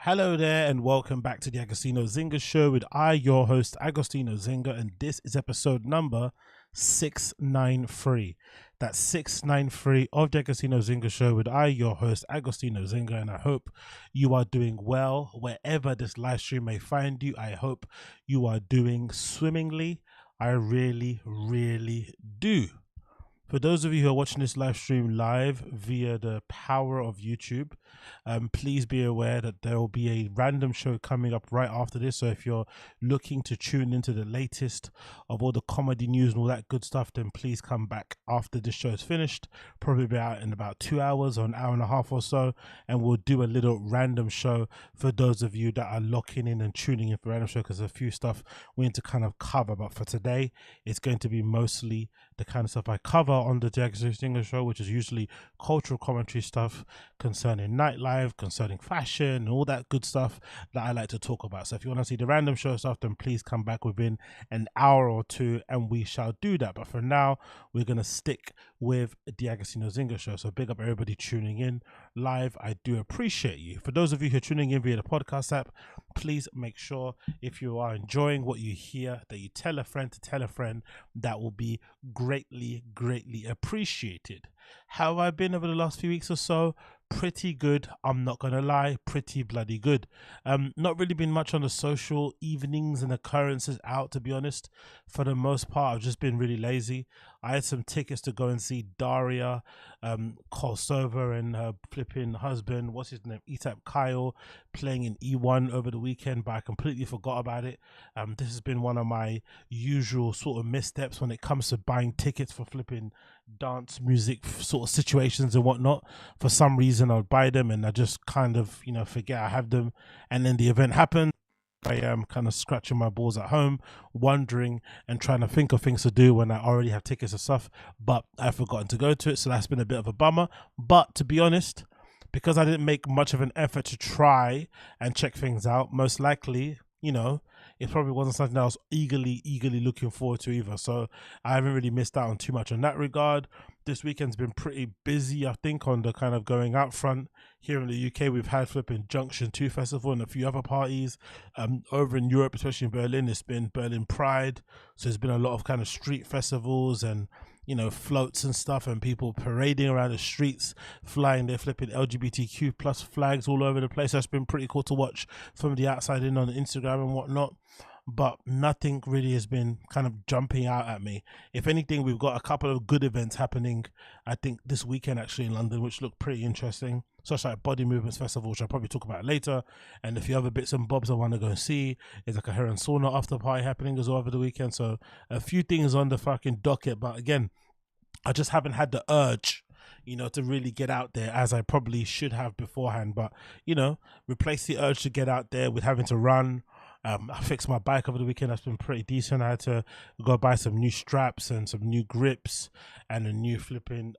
Hello there and welcome back to the AgostinhoZinga show with your host AgostinhoZinga, and this is episode number 693. That's 693 of the AgostinhoZinga show with your host AgostinhoZinga, and I hope you are doing well wherever this live stream may find you. I hope you are doing swimmingly. I really do. For those of you who are watching this live stream live via the power of YouTube, please be aware that there will be a random show coming up right after this. So if you're looking to tune into the latest of all the comedy news and all that good stuff, then please come back after this show is finished. Probably be out in about 2 hours or an hour and a half or so, and we'll do a little random show for those of you that are locking in and tuning in for random show, because there's a few stuff we need to kind of cover. But for today, it's going to be mostly the kind of stuff I cover on the AgostinhoZinga show, which is usually cultural commentary stuff concerning nightlife, concerning fashion, and all that good stuff that I like to talk about. So if you want to see the random show stuff, then please come back within an hour or two and we shall do that. But for now, we're going to stick with the AgostinhoZinga show. So big up everybody tuning in live. I do appreciate you. For those of you who are tuning in via the podcast app, please make sure if you are enjoying what you hear that you tell a friend to tell a friend. That will be greatly appreciated. How have I been over the last few weeks or so? Pretty good. I'm not gonna lie, pretty bloody good. Not really been much on the social evenings and occurrences out, to be honest. For the most part, I've just been really lazy. I had some tickets to go and see Daria Kolsova and her flipping husband, what's his name, Etap Kyle, playing in E1 over the weekend, but I completely forgot about it. This has been one of my usual sort of missteps when it comes to buying tickets for flipping dance music sort of situations and whatnot. For some reason I'll buy them and I just kind of, forget I have them, and then the event happens. I am kind of scratching my balls at home, wondering and trying to think of things to do when I already have tickets and stuff, but I've forgotten to go to it. So that's been a bit of a bummer. But to be honest, because I didn't make much of an effort to try and check things out, most likely, it probably wasn't something I was eagerly looking forward to either. So I haven't really missed out on too much in that regard. This weekend's been pretty busy, I think, on the kind of going out front. Here in the UK, we've had flipping Junction 2 Festival and a few other parties. Over in Europe, especially in Berlin, it's been Berlin Pride. So there's been a lot of kind of street festivals and floats and stuff, and people parading around the streets, flying their flipping LGBTQ plus flags all over the place. That's been pretty cool to watch from the outside in on Instagram and whatnot. But nothing really has been kind of jumping out at me. If anything, we've got a couple of good events happening, I think, this weekend actually in London, which look pretty interesting, such like Body Movements Festival, which I'll probably talk about later, and a few other bits and bobs I want to go and see. There's like a hair and sauna after party happening as well over the weekend. So a few things on the fucking docket, but again, I just haven't had the urge to really get out there as I probably should have beforehand. But replace the urge to get out there with having to run. I fixed my bike over the weekend. That's been pretty decent. I had to go buy some new straps and some new grips and a new flipping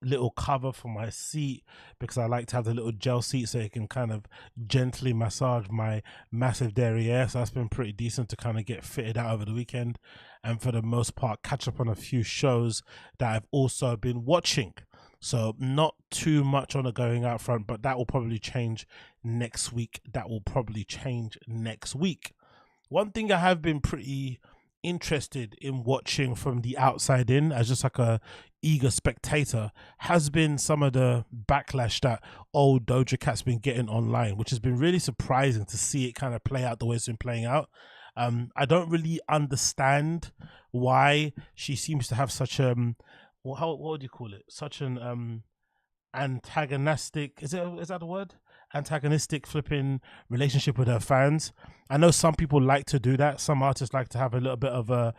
little cover for my seat, because I like to have the little gel seat so it can kind of gently massage my massive derriere. So that's been pretty decent to kind of get fitted out over the weekend, and for the most part catch up on a few shows that I've also been watching. So not too much on the going out front, but that will probably change next week. One thing I have been pretty interested in watching from the outside in, as just like a eager spectator, has been some of the backlash that old Doja Cat's been getting online, which has been really surprising to see it kind of play out the way it's been playing out. I don't really understand why she seems to have such what would you call it? Such an antagonistic, is that the word? Antagonistic flipping relationship with her fans. I know some people like to do that. Some artists like to have a little bit of a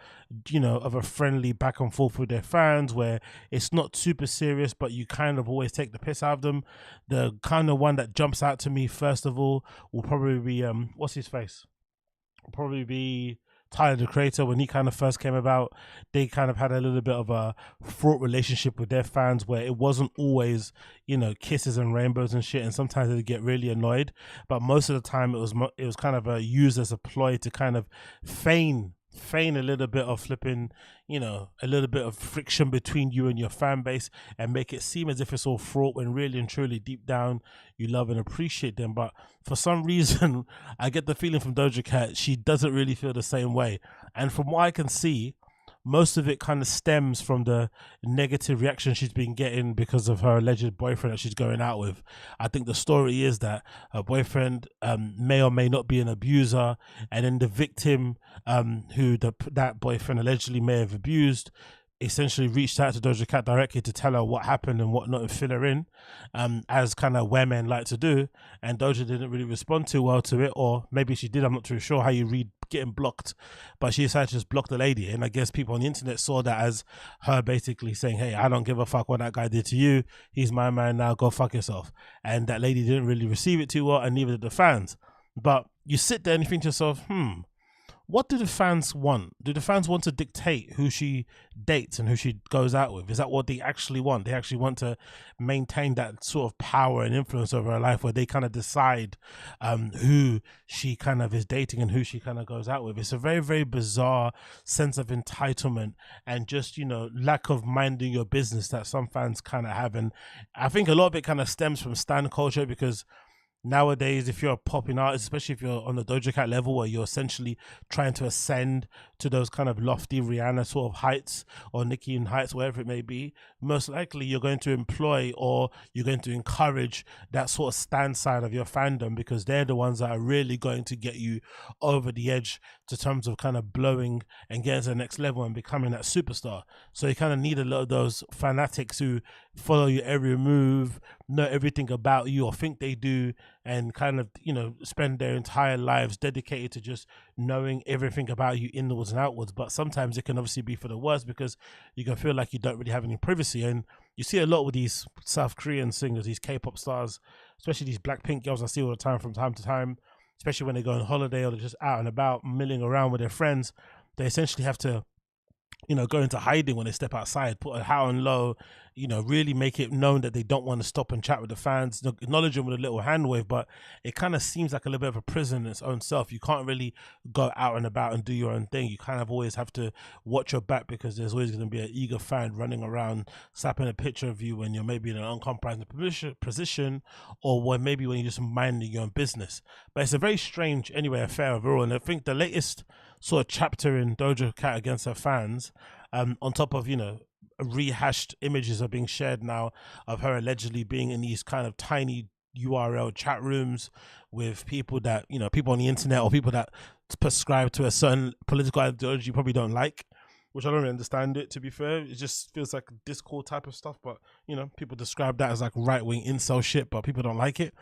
friendly back and forth with their fans where it's not super serious, but you kind of always take the piss out of them. The kind of one that jumps out to me first of all will probably be what's his face? Will probably be Tyler the Creator. When he kind of first came about, they kind of had a little bit of a fraught relationship with their fans where it wasn't always kisses and rainbows and shit, and sometimes they'd get really annoyed, but most of the time it was kind of used as a ploy to kind of feign feign a little bit of flipping, a little bit of friction between you and your fan base and make it seem as if it's all fraught when really and truly deep down you love and appreciate them. But for some reason, I get the feeling from Doja Cat, she doesn't really feel the same way. And from what I can see, most of it kind of stems from the negative reaction she's been getting because of her alleged boyfriend that she's going out with. I think the story is that her boyfriend may or may not be an abuser, and then the victim, who that boyfriend allegedly may have abused, essentially reached out to Doja Cat directly to tell her what happened and whatnot and fill her in, as kind of women like to do. And Doja didn't really respond too well to it, or maybe she did. I'm not too sure how you read getting blocked, but she decided to just block the lady. And I guess people on the internet saw that as her basically saying, hey, I don't give a fuck what that guy did to you. He's my man now, go fuck yourself. And that lady didn't really receive it too well, and neither did the fans. But you sit there and you think to yourself, what do the fans want? Do the fans want to dictate who she dates and who she goes out with? Is that what they actually want? They actually want to maintain that sort of power and influence over her life where they kind of decide who she kind of is dating and who she kind of goes out with. It's a very, very bizarre sense of entitlement and just, lack of minding your business that some fans kind of have. And I think a lot of it kind of stems from stan culture, because nowadays, if you're a popping artist, especially if you're on the Doja Cat level where you're essentially trying to ascend to those kind of lofty Rihanna sort of heights or Nicki and heights, wherever it may be, most likely you're going to employ or you're going to encourage that sort of stand side of your fandom, because they're the ones that are really going to get you over the edge to terms of kind of blowing and getting to the next level and becoming that superstar. So you kind of need a lot of those fanatics who follow your every move, know everything about you or think they do, and kind of spend their entire lives dedicated to just knowing everything about you inwards and outwards. But sometimes it can obviously be for the worst, because you can feel like you don't really have any privacy. And you see a lot with these South Korean singers, these K-pop stars, especially these Blackpink girls I see all the time from time to time, especially when they go on holiday or they're just out and about milling around with their friends. They essentially have to go into hiding when they step outside, put a hat on low, really make it known that they don't want to stop and chat with the fans, acknowledge them with a little hand wave. But it kind of seems like a little bit of a prison in its own self. You can't really go out and about and do your own thing. You kind of always have to watch your back, because there's always going to be an eager fan running around snapping a picture of you when you're maybe in an uncompromising position, or when you're just minding your own business. But it's a very strange affair overall. And I think the latest sort of chapter in Doja Cat against her fans, on top of rehashed images are being shared now of her allegedly being in these kind of tiny URL chat rooms with people that people on the internet or people that prescribe to a certain political ideology you probably don't like, which I don't really understand it, to be fair. It just feels like Discord type of stuff, but people describe that as like right-wing incel shit, but people don't like it.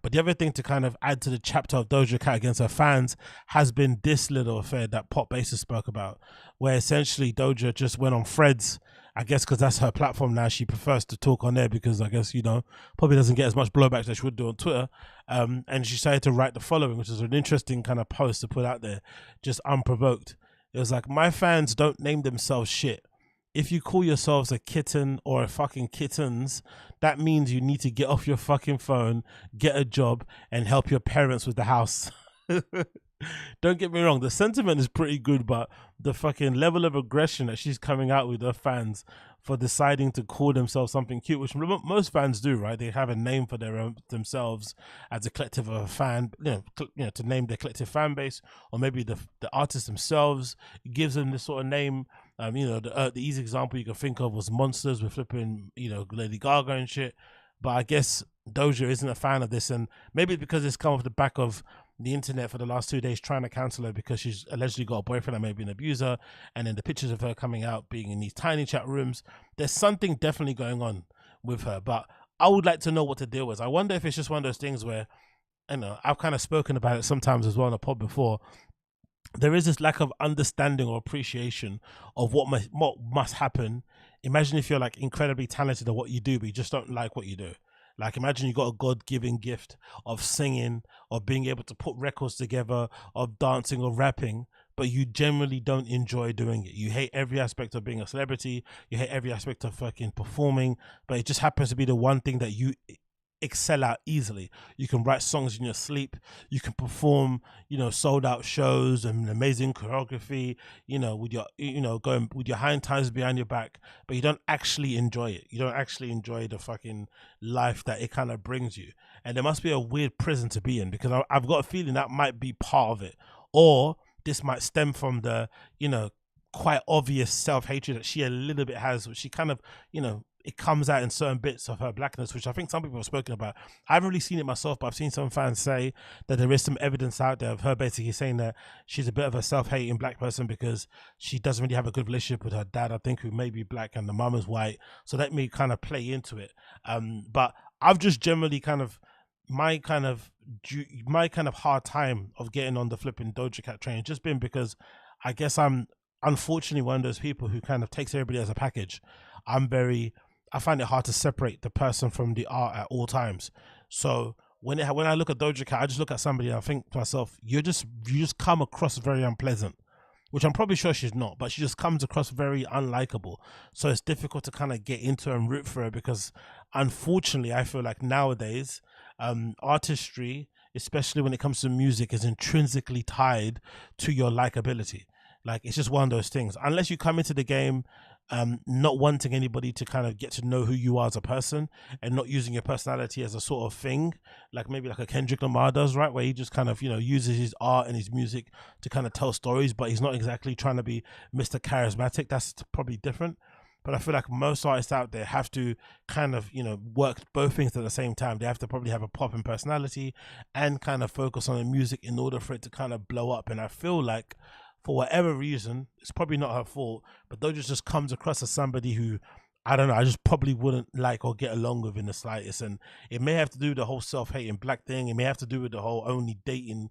But the other thing to kind of add to the chapter of Doja Cat against her fans has been this little affair that Pop Basis spoke about, where essentially Doja just went on Threads, I guess because that's her platform now. She prefers to talk on there because I guess, probably doesn't get as much blowback as she would do on Twitter. And she decided to write the following, which is an interesting kind of post to put out there, just unprovoked. It was like, my fans don't name themselves shit. If you call yourselves a kitten or a fucking kittenz, that means you need to get off your fucking phone, get a job, and help your parents with the house. Don't get me wrong, the sentiment is pretty good, but the fucking level of aggression that she's coming out with her fans for deciding to call themselves something cute, which most fans do, right? They have a name for themselves as a collective of a fan, to name their collective fan base, or maybe the artists themselves gives them this sort of name. The easy example you can think of was Monsters with flipping, Lady Gaga and shit. But I guess Doja isn't a fan of this, and maybe because it's come off the back of the internet for the last 2 days trying to cancel her because she's allegedly got a boyfriend that may be an abuser, and then the pictures of her coming out being in these tiny chat rooms. There's something definitely going on with her, but I would like to know what the deal was. I wonder if it's just one of those things where, I've kind of spoken about it sometimes as well on a pod before. There is this lack of understanding or appreciation of what must happen. Imagine if you're like incredibly talented at what you do, but you just don't like what you do. Like, imagine you got a God-given gift of singing, of being able to put records together, of dancing or rapping, but you generally don't enjoy doing it. You hate every aspect of being a celebrity. You hate every aspect of fucking performing, but it just happens to be the one thing that you excel out easily. You can write songs in your sleep. You can perform, sold out shows and amazing choreography, with your, going with your hind ties behind your back, but you don't actually enjoy it. You don't actually enjoy the fucking life that it kind of brings you. And there must be a weird prison to be in, because I've got a feeling that might be part of it. Or this might stem from the, quite obvious self-hatred that she a little bit has, which she kind of, it comes out in certain bits of her blackness, which I think some people have spoken about. I haven't really seen it myself, but I've seen some fans say that there is some evidence out there of her basically saying that she's a bit of a self-hating black person because she doesn't really have a good relationship with her dad, I think, who may be black, and the mum is white. So let me kind of play into it. But I've just generally kind of my kind of hard time of getting on the flipping Doja Cat train just been because I guess I'm unfortunately one of those people who kind of takes everybody as a package. I find it hard to separate the person from the art at all times. So when I look at Doja Cat, I just look at somebody and I think to myself, you just come across very unpleasant, which I'm probably sure she's not, but she just comes across very unlikable. So it's difficult to kind of get into her and root for her, because unfortunately I feel like nowadays artistry, especially when it comes to music, is intrinsically tied to your likability. Like, it's just one of those things. Unless you come into the game not wanting anybody to kind of get to know who you are as a person, and not using your personality as a sort of thing, like maybe like a Kendrick Lamar does, right? Where he just kind of, uses his art and his music to kind of tell stories, but he's not exactly trying to be Mr. Charismatic. That's probably different. But I feel like most artists out there have to kind of, work both things at the same time. They have to probably have a popping personality and kind of focus on the music in order for it to kind of blow up. And I feel like, for whatever reason, it's probably not her fault, but Doja just comes across as somebody who, I don't know, I just probably wouldn't like or get along with in the slightest. And it may have to do with the whole self-hating black thing. It may have to do with the whole only dating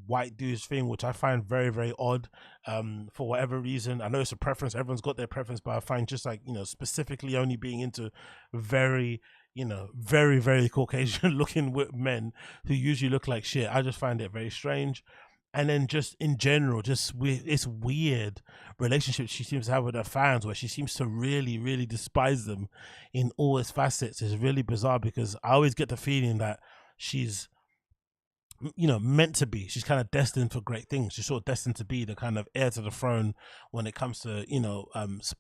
white dudes thing, which I find very, very odd. For whatever reason, I know it's a preference. Everyone's got their preference, but I find just like, specifically only being into very, very, very Caucasian looking men who usually look like shit. I just find it very strange. And then just in general, just with this weird relationship she seems to have with her fans, where she seems to really, really despise them in all its facets, is really bizarre, because I always get the feeling that she's, meant to be. She's kind of destined for great things. She's sort of destined to be the kind of heir to the throne when it comes to,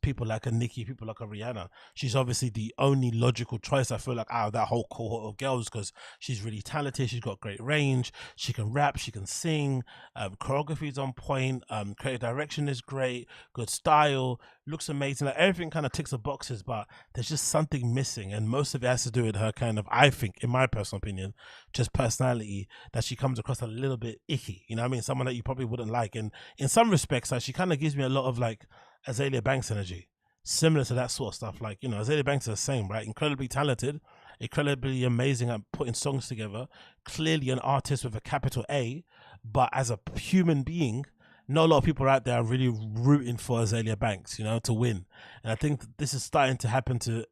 people like a Nicki, people like a Rihanna. She's obviously the only logical choice, I feel like, out of that whole cohort of girls, because she's really talented. She's got great range. She can rap. She can sing. Choreography is on point. Creative direction is great. Good style. Looks amazing. Like, everything kind of ticks the boxes, but there's just something missing. And most of it has to do with her kind of, I think, in my personal opinion, just personality, that she comes across a little bit icky, you know what I mean? Someone that you probably wouldn't like. And in some respects, like, she kind of gives me a lot of like Azalea Banks energy, similar to that sort of stuff. Like, Azalea Banks is the same, right? Incredibly talented, incredibly amazing at putting songs together, clearly an artist with a capital A, but as a human being, not a lot of people out there are really rooting for Azalea Banks, to win. And I think that this is starting to happen to,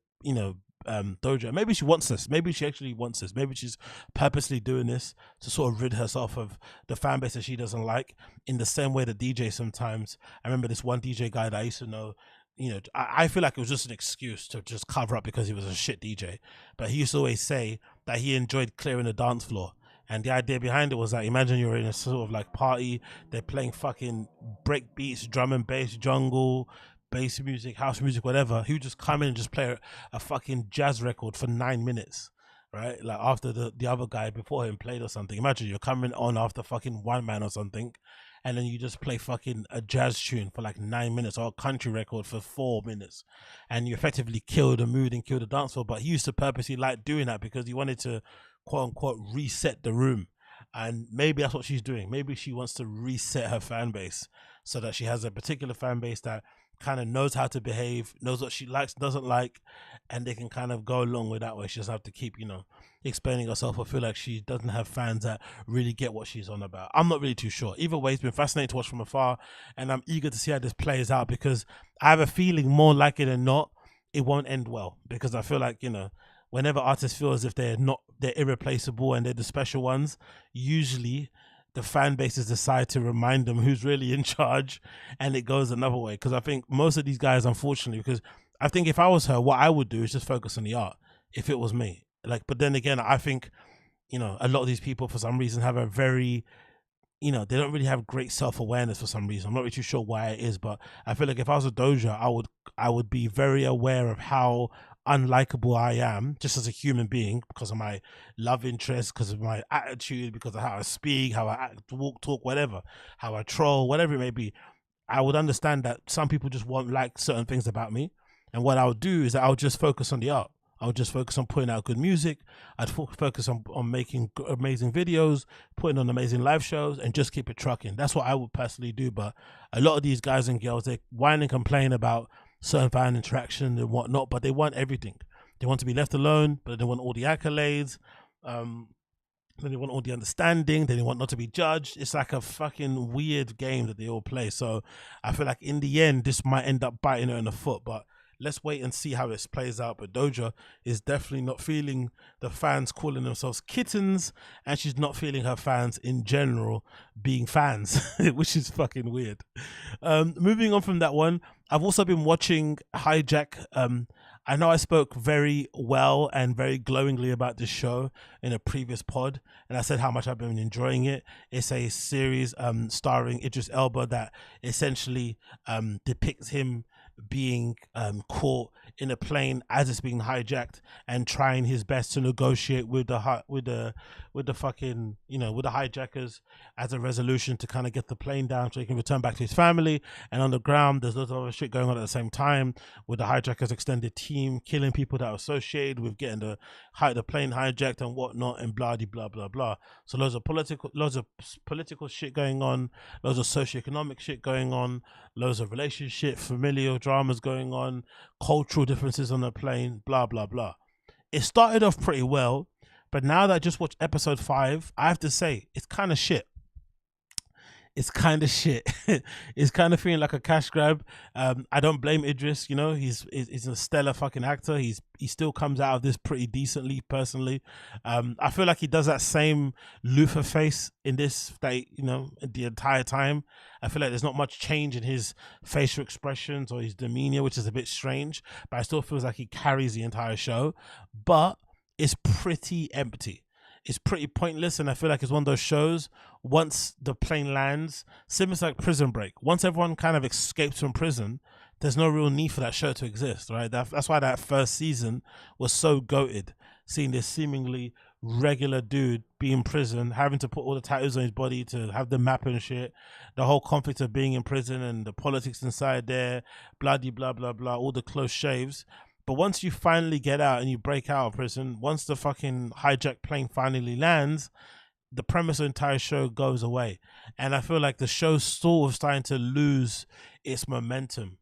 Doja. Maybe she wants this. Maybe she actually wants this. Maybe she's purposely doing this to sort of rid herself of the fan base that she doesn't like, in the same way that DJ sometimes. I remember this one DJ guy that I used to know, I feel like it was just an excuse to just cover up because he was a shit DJ. But he used to always say that he enjoyed clearing the dance floor. And the idea behind it was that, imagine you're in a sort of like party, they're playing fucking break beats, drum and bass, jungle, bass music, house music, whatever. He would just come in and just play a fucking jazz record for 9 minutes, right? Like, after the other guy before him played or something. Imagine you're coming on after fucking one man or something, and then you just play fucking a jazz tune for like 9 minutes, or a country record for 4 minutes, and you effectively kill the mood and kill the dance floor. But he used to purposely like doing that because he wanted to, quote unquote, reset the room. And maybe that's what she's doing. Maybe she wants to reset her fan base so that she has a particular fan base that kind of knows how to behave, knows what she likes, doesn't like, and they can kind of go along with that way. She just have to keep, explaining herself. I feel like she doesn't have fans that really get what she's on about. I'm not really too sure. Either way, it's been fascinating to watch from afar, and I'm eager to see how this plays out, because I have a feeling, more likely than not, it won't end well, because I feel like, whenever artists feel as if they're irreplaceable and they're the special ones, usually the fan bases decide to remind them who's really in charge, and it goes another way. Because I think most of these guys, unfortunately, because I think if I was her, what I would do is just focus on the art, if it was me. Like, but then again, I think, you know, a lot of these people for some reason have a very, you know, they don't really have great self-awareness for some reason. I'm not really too sure why it is, but I feel like if I was a Doja, I would be very aware of how unlikable I am just as a human being because of my love interest, because of my attitude, because of how I speak, how I act, walk, talk, whatever, how I troll, whatever it may be. I would understand that some people just won't like certain things about me. And what I would do is that I would just focus on the art. I would just focus on putting out good music. I'd focus on making amazing videos, putting on amazing live shows, and just keep it trucking. That's what I would personally do. But a lot of these guys and girls, they whine and complain about certain fan interaction and whatnot, but they want everything. They want to be left alone, but they want all the accolades. Then they want all the understanding. Then they want not to be judged. It's like a fucking weird game that they all play. So I feel like in the end, this might end up biting her in the foot. But let's wait and see how this plays out. But Doja is definitely not feeling the fans calling themselves kittens, and she's not feeling her fans in general being fans, which is fucking weird. Moving on from that one, I've also been watching Hijack. I know I spoke very well and very glowingly about this show in a previous pod, and I said how much I've been enjoying it. It's a series starring Idris Elba that essentially depicts him being caught in a plane as it's being hijacked and trying his best to negotiate with the fucking, you know, with the hijackers as a resolution to kind of get the plane down so he can return back to his family. And on the ground, there's lots of other shit going on at the same time with the hijackers' extended team killing people that are associated with getting the plane hijacked and whatnot, and blah blah blah blah. So loads of political shit going on, loads of socioeconomic shit going on, loads of relationship, familial dramas going on, cultural differences on the plane, blah blah blah. It started off pretty well, but now that I just watched episode 5, I have to say it's kind of shit. It's kind of shit. It's kind of feeling like a cash grab. I don't blame Idris. You know, he's a stellar fucking actor. He still comes out of this pretty decently, personally. I feel like he does that same Luther face in this, that, you know, the entire time. I feel like there's not much change in his facial expressions or his demeanor, which is a bit strange. But I still feels like he carries the entire show. But it's pretty empty. It's pretty pointless, and I feel like it's one of those shows, once the plane lands, similar to like Prison Break, once everyone kind of escapes from prison, there's no real need for that show to exist, right? That's why that first season was so goated, seeing this seemingly regular dude be in prison, having to put all the tattoos on his body to have the map and shit, the whole conflict of being in prison and the politics inside there, blah blah blah blah, all the close shaves. But once you finally get out and you break out of prison, once the fucking hijacked plane finally lands, the premise of the entire show goes away. And I feel like the show's sort of starting to lose its momentum.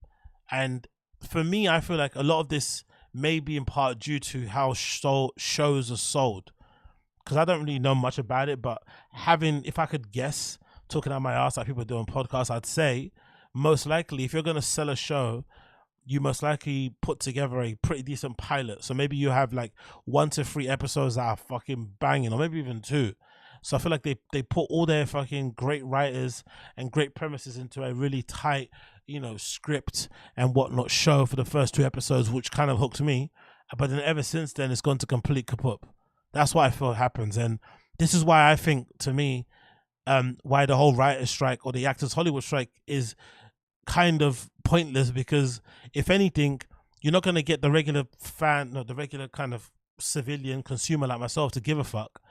And for me, I feel like a lot of this may be in part due to how shows are sold. Because I don't really know much about it, but if I could guess, talking out my ass like people do on podcasts, I'd say most likely if you're going to sell a show, you most likely put together a pretty decent pilot. So maybe you have like 1 to 3 episodes that are fucking banging, or maybe even 2. So I feel like they put all their fucking great writers and great premises into a really tight, you know, script and whatnot show for the first 2 episodes, which kind of hooked me. But then ever since then, it's gone to complete kaput. That's what I feel happens. And this is why I think, to me, why the whole writer's strike or the Actors Hollywood strike is kind of pointless, because if anything, you're not going to get the regular fan, no, the regular kind of civilian consumer like myself to give a fuck,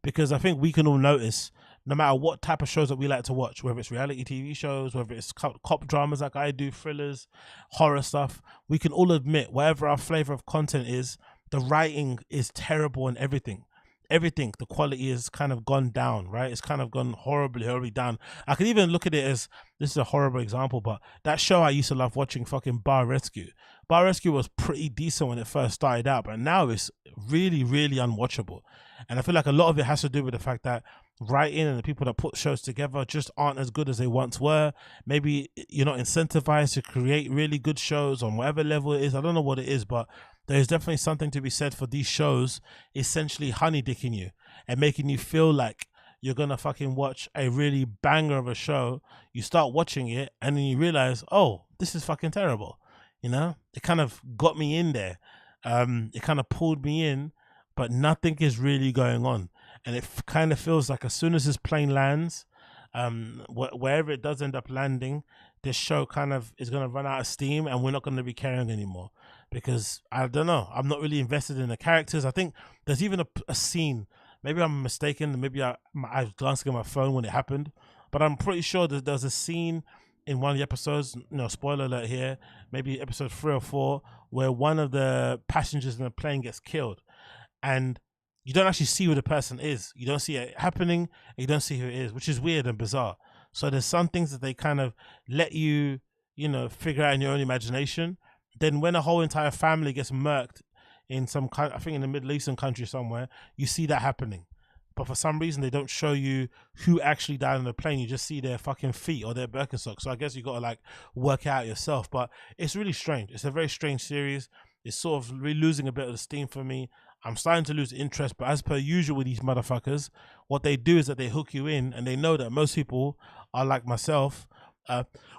because I think we can all notice, no matter what type of shows that we like to watch, whether it's reality TV shows, whether it's cop dramas like I do, thrillers, horror stuff, we can all admit, whatever our flavor of content is, the writing is terrible and everything. The quality has kind of gone down, right? It's kind of gone horribly down. I could even look at it as, this is a horrible example, but that show I used to love watching, fucking Bar Rescue. Bar Rescue was pretty decent when it first started out, but now it's really unwatchable. And I feel like a lot of it has to do with the fact that writing and the people that put shows together just aren't as good as they once were. Maybe you're not incentivized to create really good shows on whatever level it is. I don't know what it is, but there's definitely something to be said for these shows essentially honeydicking you and making you feel like you're gonna fucking watch a really banger of a show. You start watching it and then you realize, oh, this is fucking terrible. You know, it kind of got me in there. It kind of pulled me in, but nothing is really going on. And it kind of feels like as soon as this plane lands, wherever it does end up landing, this show kind of is going to run out of steam and we're not going to be carrying anymore. Because I don't know, I'm not really invested in the characters. I think there's even a scene, maybe I'm mistaken, maybe I was glancing at my phone when it happened, but I'm pretty sure that there's a scene in one of the episodes, spoiler alert here, maybe episode 3 or 4, where one of the passengers in the plane gets killed. And you don't actually see who the person is. You don't see it happening, and you don't see who it is, which is weird and bizarre. So there's some things that they kind of let you, figure out in your own imagination. Then when a whole entire family gets murked in I think in the Middle Eastern country somewhere, you see that happening. But for some reason, they don't show you who actually died on the plane. You just see their fucking feet or their Birkenstocks. So I guess you got to work out yourself. But it's really strange. It's a very strange series. It's sort of really losing a bit of the steam for me. I'm starting to lose interest. But as per usual with these motherfuckers, what they do is that they hook you in, and they know that most people are like myself,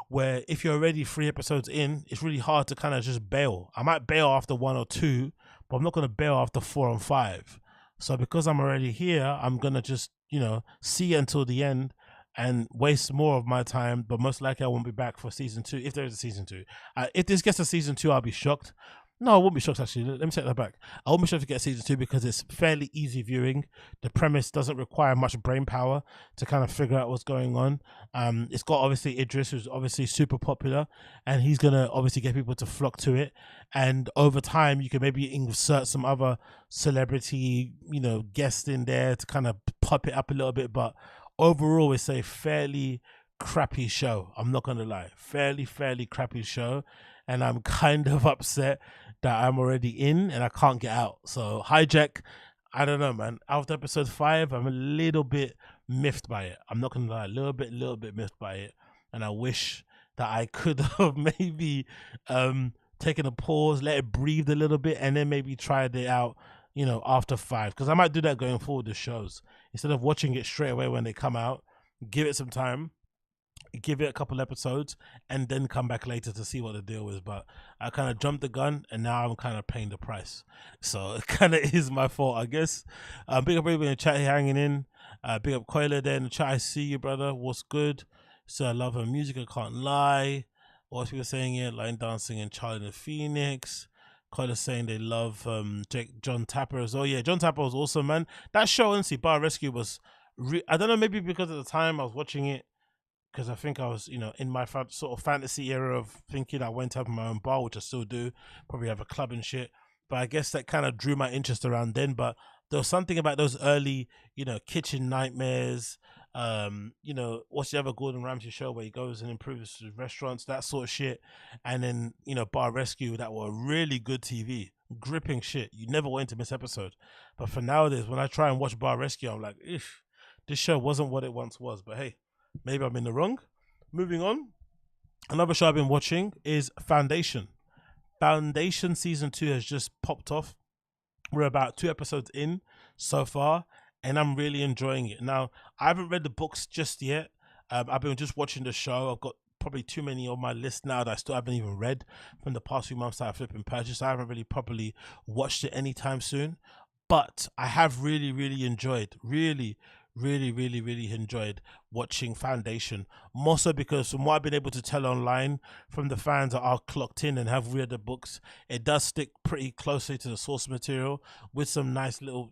where if you're already 3 episodes in, it's really hard to kind of just bail. I might bail after 1 or 2, but I'm not going to bail after 4 and 5. So because I'm already here, I'm going to just, see until the end and waste more of my time. But most likely I won't be back for season 2, if there is a season 2. If this gets a season 2, I'll be shocked. No, I won't be shocked actually. Let me take that back. I won't be shocked to get season 2 because it's fairly easy viewing. The premise doesn't require much brain power to kind of figure out what's going on. It's got obviously Idris, who's obviously super popular, and he's gonna obviously get people to flock to it. And over time, you can maybe insert some other celebrity, guest in there to kind of pop it up a little bit. But overall, it's a fairly crappy show. I'm not gonna lie, fairly crappy show. And I'm kind of upset that I'm already in and I can't get out. So Hijack, I don't know, man. After episode 5, I'm a little bit miffed by it. I'm not gonna lie, a little bit miffed by it. And I wish that I could have maybe taken a pause, let it breathe a little bit, and then maybe tried it out, after 5. Because I might do that going forward with shows. Instead of watching it straight away when they come out, give it some time, give it a couple episodes, and then come back later to see what the deal is. But I kind of jumped the gun, and now I'm kind of paying the price. So it kind of is my fault, I guess. Big up everybody in the chat here hanging in. Big up Coiler there in the chat. I see you, brother. What's good? So I love her music, I can't lie. What people saying here? Line dancing and Charlie the Phoenix. Coiler saying they love John Tapper as well. Yeah, John Tapper was awesome, man. That show, honestly, Bar Rescue was... I don't know, maybe because at the time I was watching it, because I think I was, in my sort of fantasy era of thinking I went to have my own bar, which I still do, probably have a club and shit. But I guess that kind of drew my interest around then. But there was something about those early, Kitchen Nightmares, what's the other Gordon Ramsay show where he goes and improves his restaurants, that sort of shit. And then, Bar Rescue, that were really good TV, gripping shit. You never went to miss episode. But for nowadays, when I try and watch Bar Rescue, I'm like, this show wasn't what it once was. But hey, maybe I'm in the wrong. Moving on. Another show I've been watching is Foundation. Foundation season 2 has just popped off. We're about 2 episodes in so far, and I'm really enjoying it. Now, I haven't read the books just yet. I've been just watching the show. I've got probably too many on my list now that I still haven't even read from the past few months that I've flipping purchased. I haven't really properly watched it anytime soon. But I have really enjoyed, really enjoyed watching Foundation, more so because from what I've been able to tell online from the fans that are clocked in and have read the books, it does stick pretty closely to the source material with some nice little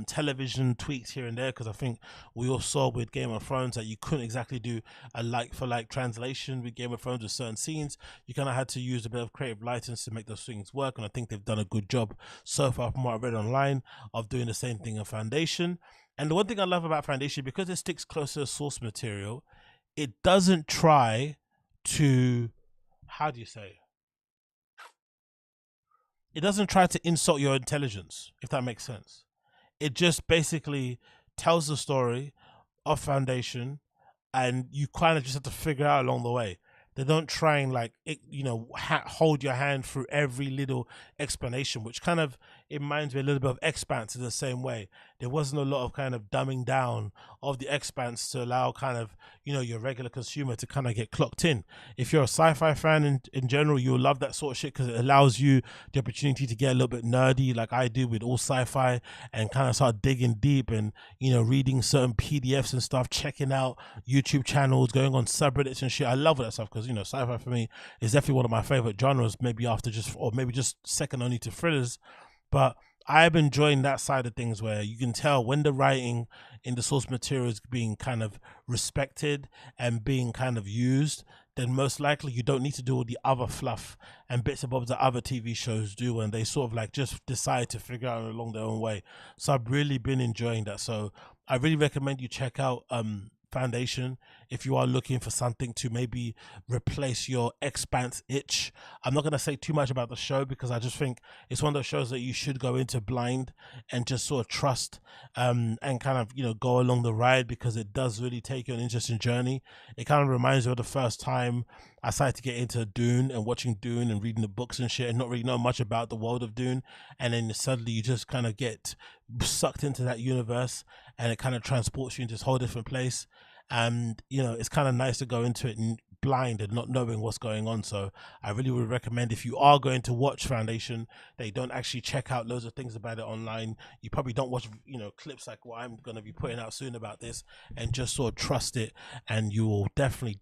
television tweaks here and there, because I think we all saw with Game of Thrones that you couldn't exactly do a like-for-like translation with Game of Thrones with certain scenes. You kind of had to use a bit of creative license to make those things work, and I think they've done a good job so far from what I read online of doing the same thing in Foundation. And the one thing I love about Foundation, because it sticks closer to source material, it doesn't try to, how do you say, it doesn't try to insult your intelligence, if that makes sense. It just basically tells the story of Foundation, and you kind of just have to figure out along the way. They don't try and hold your hand through every little explanation, which kind of it reminds me a little bit of Expanse in the same way. There wasn't a lot of kind of dumbing down of the Expanse to allow kind of, your regular consumer to kind of get clocked in. If you're a sci-fi fan in general, you'll love that sort of shit because it allows you the opportunity to get a little bit nerdy like I do with all sci-fi and kind of start digging deep and, reading certain PDFs and stuff, checking out YouTube channels, going on subreddits and shit. I love that stuff because, sci-fi for me is definitely one of my favorite genres, maybe just second only to thrillers. But I'm enjoying that side of things where you can tell when the writing in the source material is being kind of respected and being kind of used, then most likely you don't need to do all the other fluff and bits and bobs that other TV shows do, and they sort of like just decide to figure out along their own way. So I've really been enjoying that. So I really recommend you check out Foundation if you are looking for something to maybe replace your Expanse itch. I'm not going to say too much about the show because I just think it's one of those shows that you should go into blind and just sort of trust and kind of go along the ride, because it does really take you on an interesting journey. It kind of reminds me of the first time I started to get into Dune and watching Dune and reading the books and shit and not really know much about the world of Dune, and then suddenly you just kind of get sucked into that universe and it kind of transports you into this whole different place. And it's kind of nice to go into it blind and not knowing what's going on. So I really would recommend, if you are going to watch Foundation, that you don't actually check out loads of things about it online. You probably don't watch clips like what I'm going to be putting out soon about this, and just sort of trust it, and you will definitely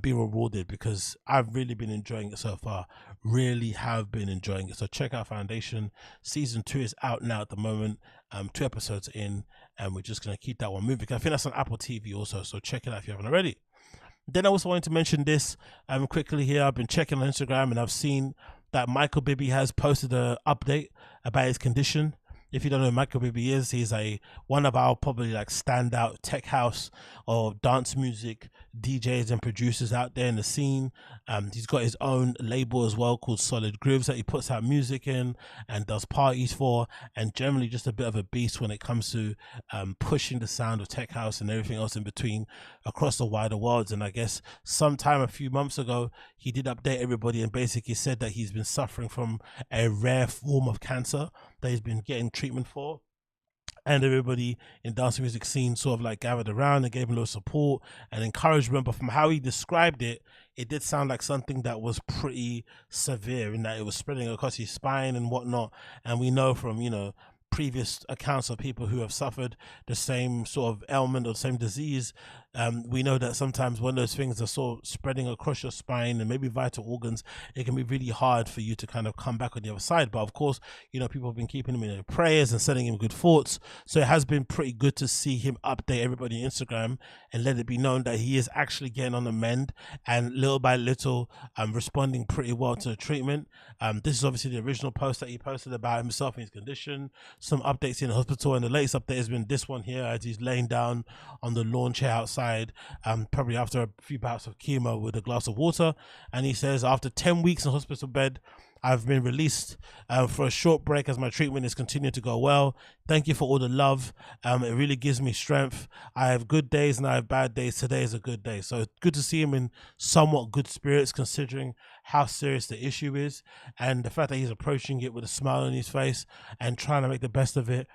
be rewarded, because I've really been enjoying it so far. Really have been enjoying it. So check out Foundation. Season 2 is out now at the moment. 2 episodes in, and we're just going to keep that one moving. I think that's on Apple TV also, so check it out if you haven't already. Then I also wanted to mention this quickly here. I've been checking on Instagram and I've seen that Michael Bibi has posted an update about his condition. If you don't know who Michael Bibi is, he's one of our probably like standout tech house or dance music DJs and producers out there in the scene. He's got his own label as well called Solid Grooves that he puts out music in and does parties for, and generally just a bit of a beast when it comes to pushing the sound of tech house and everything else in between across the wider worlds. And I guess sometime a few months ago, he did update everybody and basically said that he's been suffering from a rare form of cancer that he's been getting treatment for, and everybody in dance music scene sort of like gathered around and gave him a little support and encouragement. But from how he described it, it did sound like something that was pretty severe, in that it was spreading across his spine and whatnot. And we know from previous accounts of people who have suffered the same sort of ailment or the same disease, we know that sometimes when those things are sort of spreading across your spine and maybe vital organs, it can be really hard for you to kind of come back on the other side. But of course, people have been keeping him in their prayers and sending him good thoughts. So it has been pretty good to see him update everybody on Instagram and let it be known that he is actually getting on the mend, and little by little responding pretty well to the treatment. This is obviously the original post that he posted about himself and his condition, some updates in the hospital, and the latest update has been this one here as he's laying down on the lawn chair outside, probably after a few bouts of chemo with a glass of water. And he says, after 10 weeks in hospital bed, I've been released for a short break as my treatment is continuing to go well. Thank you for all the love. It really gives me strength. I have good days and I have bad days. Today is a good day. So it's good to see him in somewhat good spirits considering how serious the issue is, and the fact that he's approaching it with a smile on his face and trying to make the best of it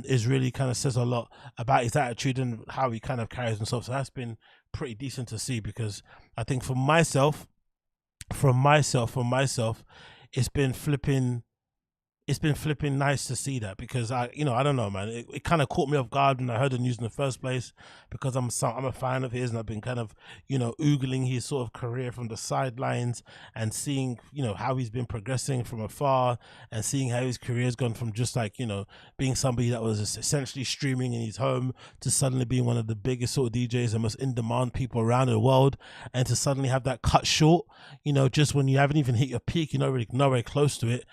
is really kind of says a lot about his attitude and how he kind of carries himself. So that's been pretty decent to see, because I think for myself, it's been flipping nice to see that, because I don't know, man, it kind of caught me off guard when I heard the news in the first place, because I'm a fan of his and I've been kind of oogling his sort of career from the sidelines and seeing how he's been progressing from afar, and seeing how his career has gone from just like being somebody that was essentially streaming in his home to suddenly being one of the biggest sort of DJs and most in-demand people around the world, and to suddenly have that cut short just when you haven't even hit your peak, you're not really nowhere close to it.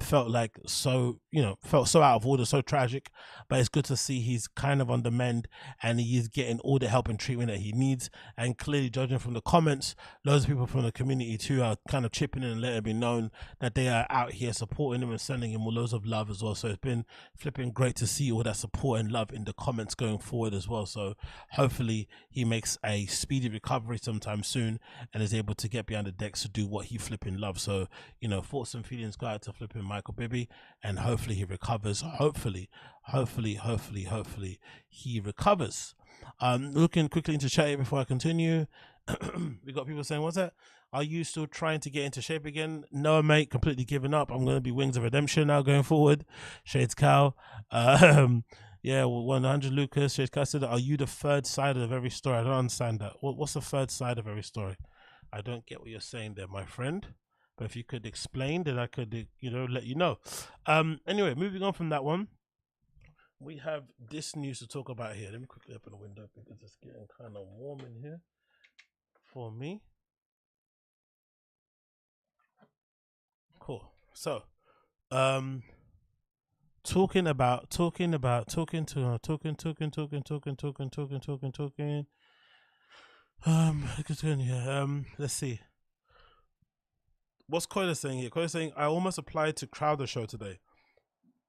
Felt like so out of order, so tragic. But it's good to see he's kind of on the mend and he is getting all the help and treatment that he needs. And clearly, judging from the comments, loads of people from the community too are kind of chipping in and letting it be known that they are out here supporting him and sending him loads of love as well. So it's been flipping great to see all that support and love in the comments going forward as well. So hopefully he makes a speedy recovery sometime soon and is able to get behind the decks to do what he flipping loves. So thoughts and feelings go out to flipping Michael Bibi. Baby, and hopefully he recovers. Hopefully he recovers. Looking quickly into chat before I continue. We got people saying, what's that? Are you still trying to get into shape again? No, mate, completely given up. I'm going to be Wings of Redemption now going forward. Shades Cow. Yeah, 100 Lucas. Shades Cow said, are you the third side of every story? I don't understand that. What's the third side of every story? I don't get what you're saying there, my friend. But if you could explain, then I could, let you know. Anyway, moving on from that one. We have this news to talk about here. Let me quickly open the window because it's getting kind of warm in here for me. Cool. So, talking. Let's see. What's Koila saying here? Koila saying, I almost applied to Crowder Show today,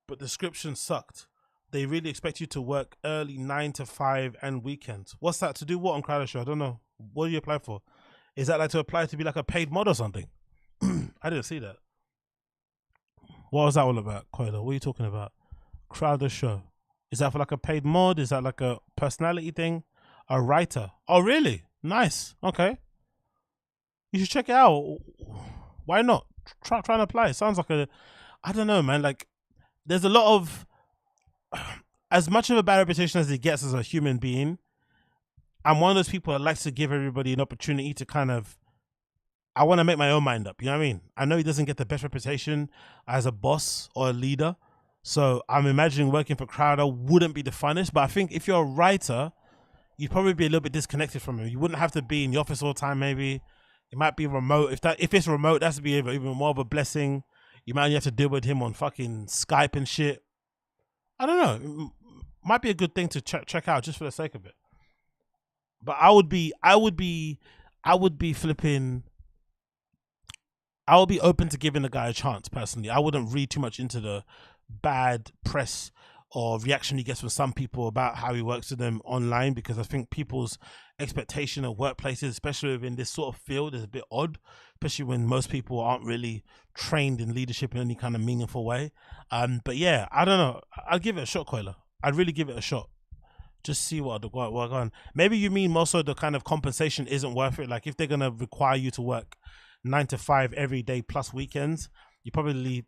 but the description sucked. They really expect you to work early 9 to 5 and weekends. What's that to do? What on Crowder Show? I don't know. What do you apply for? Is that like to apply to be like a paid mod or something? I didn't see that. What was that all about, Koila? What are you talking about? Crowder Show. Is that for like a paid mod? Is that like a personality thing? A writer? Oh, really? Nice. Okay. You should check it out. Why not? Try and apply. It sounds like I don't know, man. Like, there's a lot of, as much of a bad reputation as he gets as a human being, I'm one of those people that likes to give everybody an opportunity to kind of, I want to make my own mind up. You know what I mean? I know he doesn't get the best reputation as a boss or a leader. So I'm imagining working for Crowder wouldn't be the funnest. But I think if you're a writer, you'd probably be a little bit disconnected from him. You wouldn't have to be in the office all the time, maybe. It might be remote. If it's remote, that's to be even more of a blessing. You might only have to deal with him on fucking Skype and shit. I don't know. It might be a good thing to check out just for the sake of it. But I would be open to giving the guy a chance personally. I wouldn't read too much into the bad press or reaction he gets from some people about how he works with them online, because I think people's expectation of workplaces, especially within this sort of field, is a bit odd, especially when most people aren't really trained in leadership in any kind of meaningful way. But yeah, I don't know. I'd give it a shot, Koila. I'd really give it a shot. Just see what on. Maybe you mean more so the kind of compensation isn't worth it. Like if they're gonna require you to work 9 to 5 every day plus weekends, you probably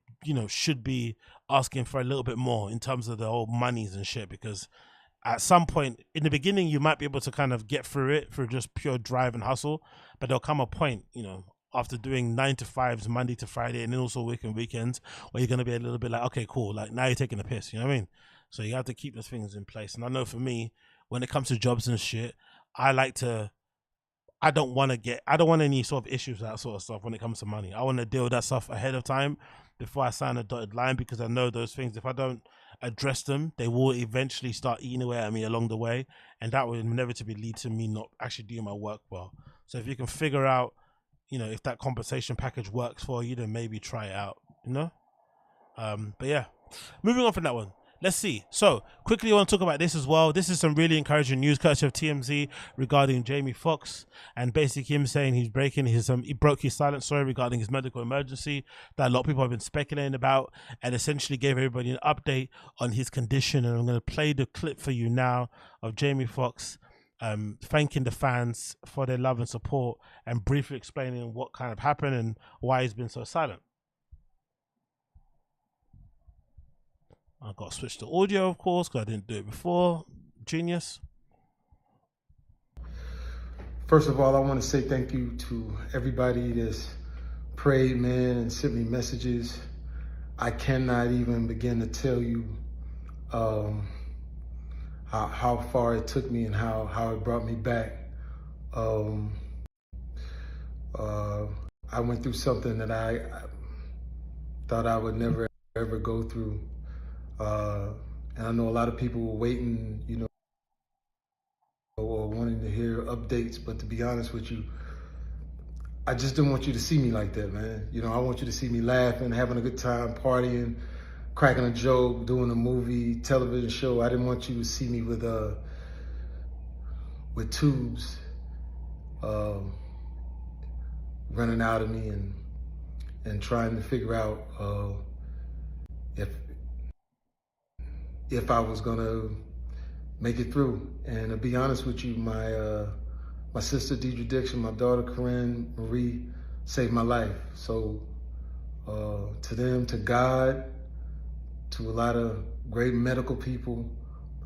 should be asking for a little bit more in terms of the whole monies and shit, because at some point in the beginning you might be able to kind of get through it through just pure drive and hustle, but there'll come a point after doing 9 to 5s Monday to Friday and then also weekends where you're going to be a little bit like, okay, cool, like now you're taking a piss, you know what I mean? So you have to keep those things in place. And I know for me, when it comes to jobs and shit, I don't want any sort of issues with that sort of stuff when it comes to money. I want to deal with that stuff ahead of time before I sign a dotted line, because I know those things, if I don't address them, they will eventually start eating away at me along the way, and that will inevitably lead to me not actually doing my work well. So if you can figure out, if that compensation package works for you, then maybe try it out, But yeah, moving on from that one. Let's see. So quickly, I want to talk about this as well. This is some really encouraging news, courtesy of TMZ, regarding Jamie Foxx, and basically him saying he broke his silence story regarding his medical emergency that a lot of people have been speculating about, and essentially gave everybody an update on his condition. And I'm going to play the clip for you now of Jamie Foxx thanking the fans for their love and support, and briefly explaining what kind of happened and why he's been so silent. I've got to switch to audio, of course, because I didn't do it before. Genius. First of all, I want to say thank you to everybody that's prayed, man, and sent me messages. I cannot even begin to tell you how far it took me and how it brought me back. I went through something that I thought I would never, ever go through. And I know a lot of people were waiting, or wanting to hear updates, but to be honest with you, I just didn't want you to see me like that, man. I want you to see me laughing, having a good time, partying, cracking a joke, doing a movie, television show. I didn't want you to see me with tubes running out of me and trying to figure out if I was gonna make it through. And to be honest with you, my sister Deidre Dixon, my daughter Corinne Marie saved my life. So to them, to God, to a lot of great medical people,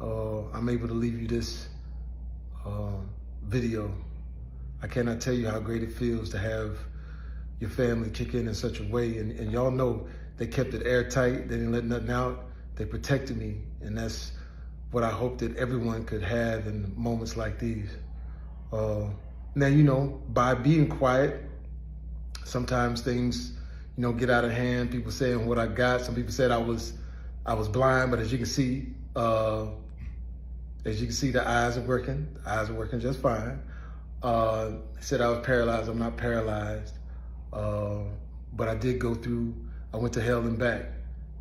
I'm able to leave you this video. I cannot tell you how great it feels to have your family kick in such a way. And y'all know they kept it airtight. They didn't let nothing out. They protected me. And that's what I hope that everyone could have in moments like these. Now, you know, by being quiet, sometimes things, you know, get out of hand. People saying what I got. Some people said I was blind, but as you can see, the eyes are working. The eyes are working just fine. They said I was paralyzed. I'm not paralyzed. But I did go through, I went to hell and back.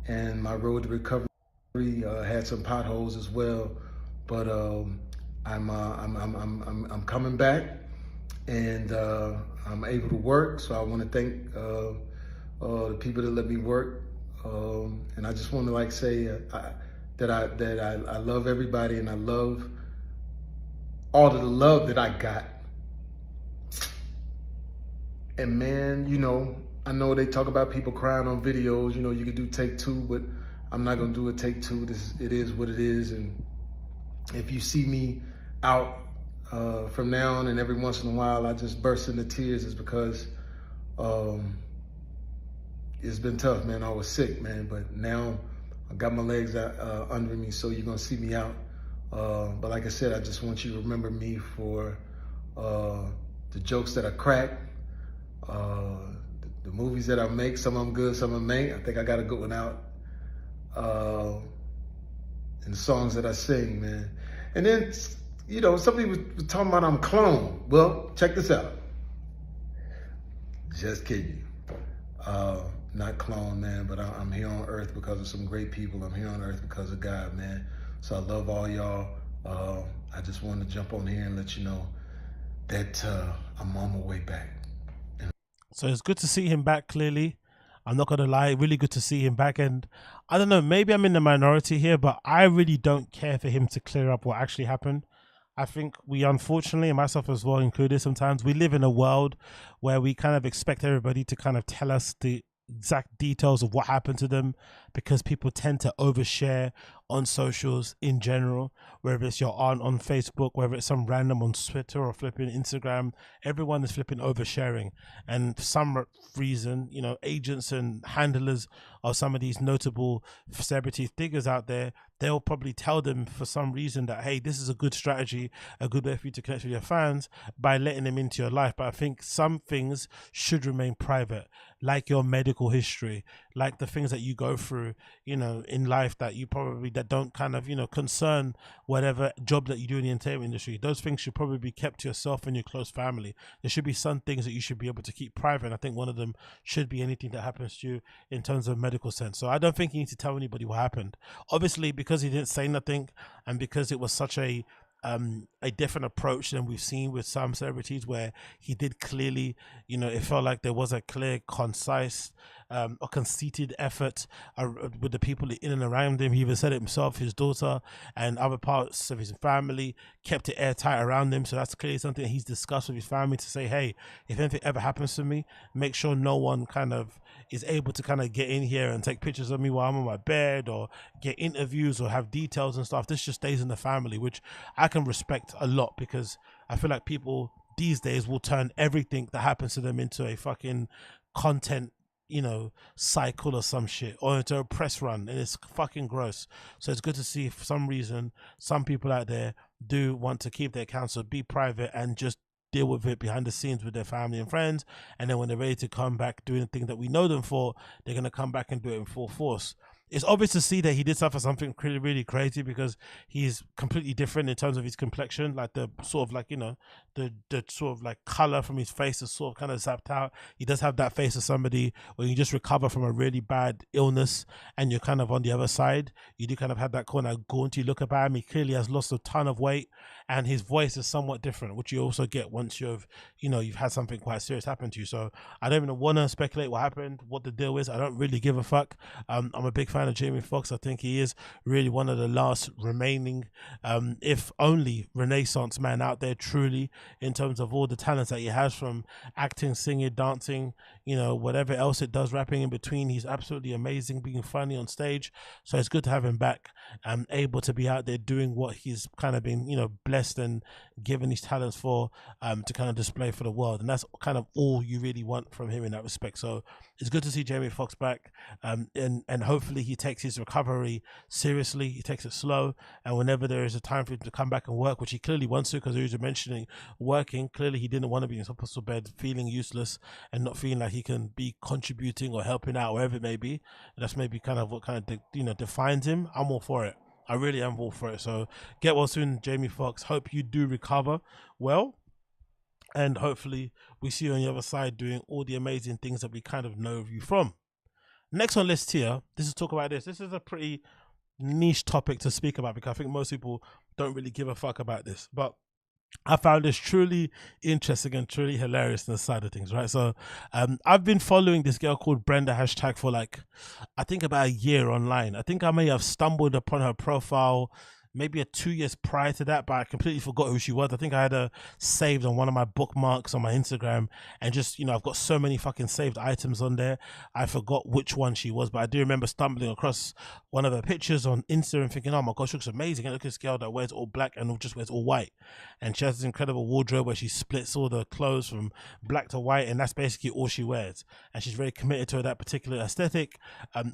And my road to recovery had some potholes as well. But I'm coming back, and I'm able to work. So I want to thank the people that let me work. And I just want to say that I love everybody, and I love all of the love that I got. And man, you know, I know they talk about people crying on videos. You know, you could do take two, but I'm not gonna do a take two. It is what it is. And if you see me out from now on, and every once in a while I just burst into tears, is because it's been tough, man. I was sick, man, but now I got my legs under me, so you're gonna see me out. But like I said, I just want you to remember me for the jokes that I crack, the movies that I make. Some of them good, some of them ain't. I think I got a good one out. And the songs that I sing, man. And then, you know, some people were talking about I'm clone. Well, check this out. Just kidding. Not clone, man, but I'm here on earth because of some great people. I'm here on earth because of God, man. So I love all y'all. I just wanted to jump on here and let you know that I'm on my way back. So it's good to see him back, clearly. I'm not going to lie, really good to see him back. And I don't know, maybe I'm in the minority here, but I really don't care for him to clear up what actually happened. I think we, unfortunately, and myself as well included, sometimes we live in a world where we kind of expect everybody to kind of tell us the exact details of what happened to them, because people tend to overshare on socials in general, whether it's your aunt on Facebook, whether it's some random on Twitter or flipping Instagram. Everyone is flipping oversharing, and for some reason, you know, agents and handlers of some of these notable celebrity figures out there, they'll probably tell them for some reason that, hey, this is a good strategy, a good way for you to connect with your fans by letting them into your life. But I think some things should remain private, like your medical history, like the things that you go through, you know, in life that you probably, that don't kind of, you know, concern whatever job that you do in the entertainment industry. Those things should probably be kept to yourself and your close family. There should be some things that you should be able to keep private. And I think one of them should be anything that happens to you in terms of medical sense. So I don't think you need to tell anybody what happened. Obviously, because he didn't say nothing, and because it was such a different approach than we've seen with some celebrities, where he did clearly, you know, it felt like there was a clear, concise, or conceited effort with the people in and around him. He even said it himself, his daughter and other parts of his family kept it airtight around him. So that's clearly something that he's discussed with his family, to say, hey, if anything ever happens to me, make sure no one kind of is able to kind of get in here and take pictures of me while I'm on my bed, or get interviews or have details and stuff. This just stays in the family, which I can respect a lot, because I feel like people these days will turn everything that happens to them into a fucking content, you know, cycle or some shit, or into a press run, and it's fucking gross. So it's good to see, for some reason, some people out there do want to keep their accounts, so be private and just deal with it behind the scenes with their family and friends. And then when they're ready to come back doing the thing that we know them for, they're going to come back and do it in full force. It's obvious to see that he did suffer something really, really crazy, because he's completely different in terms of his complexion. Like the sort of like, you know, the sort of like color from his face is sort of kind of zapped out. He does have that face of somebody when you just recover from a really bad illness and you're kind of on the other side. You do kind of have that kind of gaunty look about him. He clearly has lost a ton of weight, and his voice is somewhat different, which you also get once you've, you know, you've had something quite serious happen to you. So I don't even want to speculate what happened, what the deal is. I don't really give a fuck. I'm a big fan fan of Jamie Foxx. I think he is really one of the last remaining, if only Renaissance man out there, truly, in terms of all the talents that he has, from acting, singing, dancing, you know, whatever else it does, rapping in between. He's absolutely amazing, being funny on stage. So it's good to have him back, able to be out there doing what he's kind of been, you know, blessed and given his talents for, to kind of display for the world. And that's kind of all you really want from him in that respect. So it's good to see Jamie Foxx back, and hopefully he takes his recovery seriously. He takes it slow, and whenever there is a time for him to come back and work, which he clearly wants to, because he was mentioning working, clearly he didn't want to be in hospital bed feeling useless and not feeling like he can be contributing or helping out wherever it may be. And that's maybe kind of what kind of defines him. I'm all for it. I really am all for it. So get well soon, Jamie Foxx. Hope you do recover well, and hopefully we see you on the other side doing all the amazing things that we kind of know you from. Next on list here, this is talk about this. This is a pretty niche topic to speak about, because I think most people don't really give a fuck about this, but I found this truly interesting and truly hilarious on the side of things, right? So I've been following this girl called Brenda Hashtag for like, I think about a year online. I think I may have stumbled upon her profile maybe 2 years prior to that, but I completely forgot who she was. I think I had her saved on one of my bookmarks on my Instagram, and just, you know, I've got so many fucking saved items on there, I forgot which one she was. But I do remember stumbling across one of her pictures on Instagram thinking, oh my gosh, she looks amazing. And look at this girl that wears all black and just wears all white, and she has this incredible wardrobe where she splits all the clothes from black to white, and that's basically all she wears. And she's very committed to that particular aesthetic,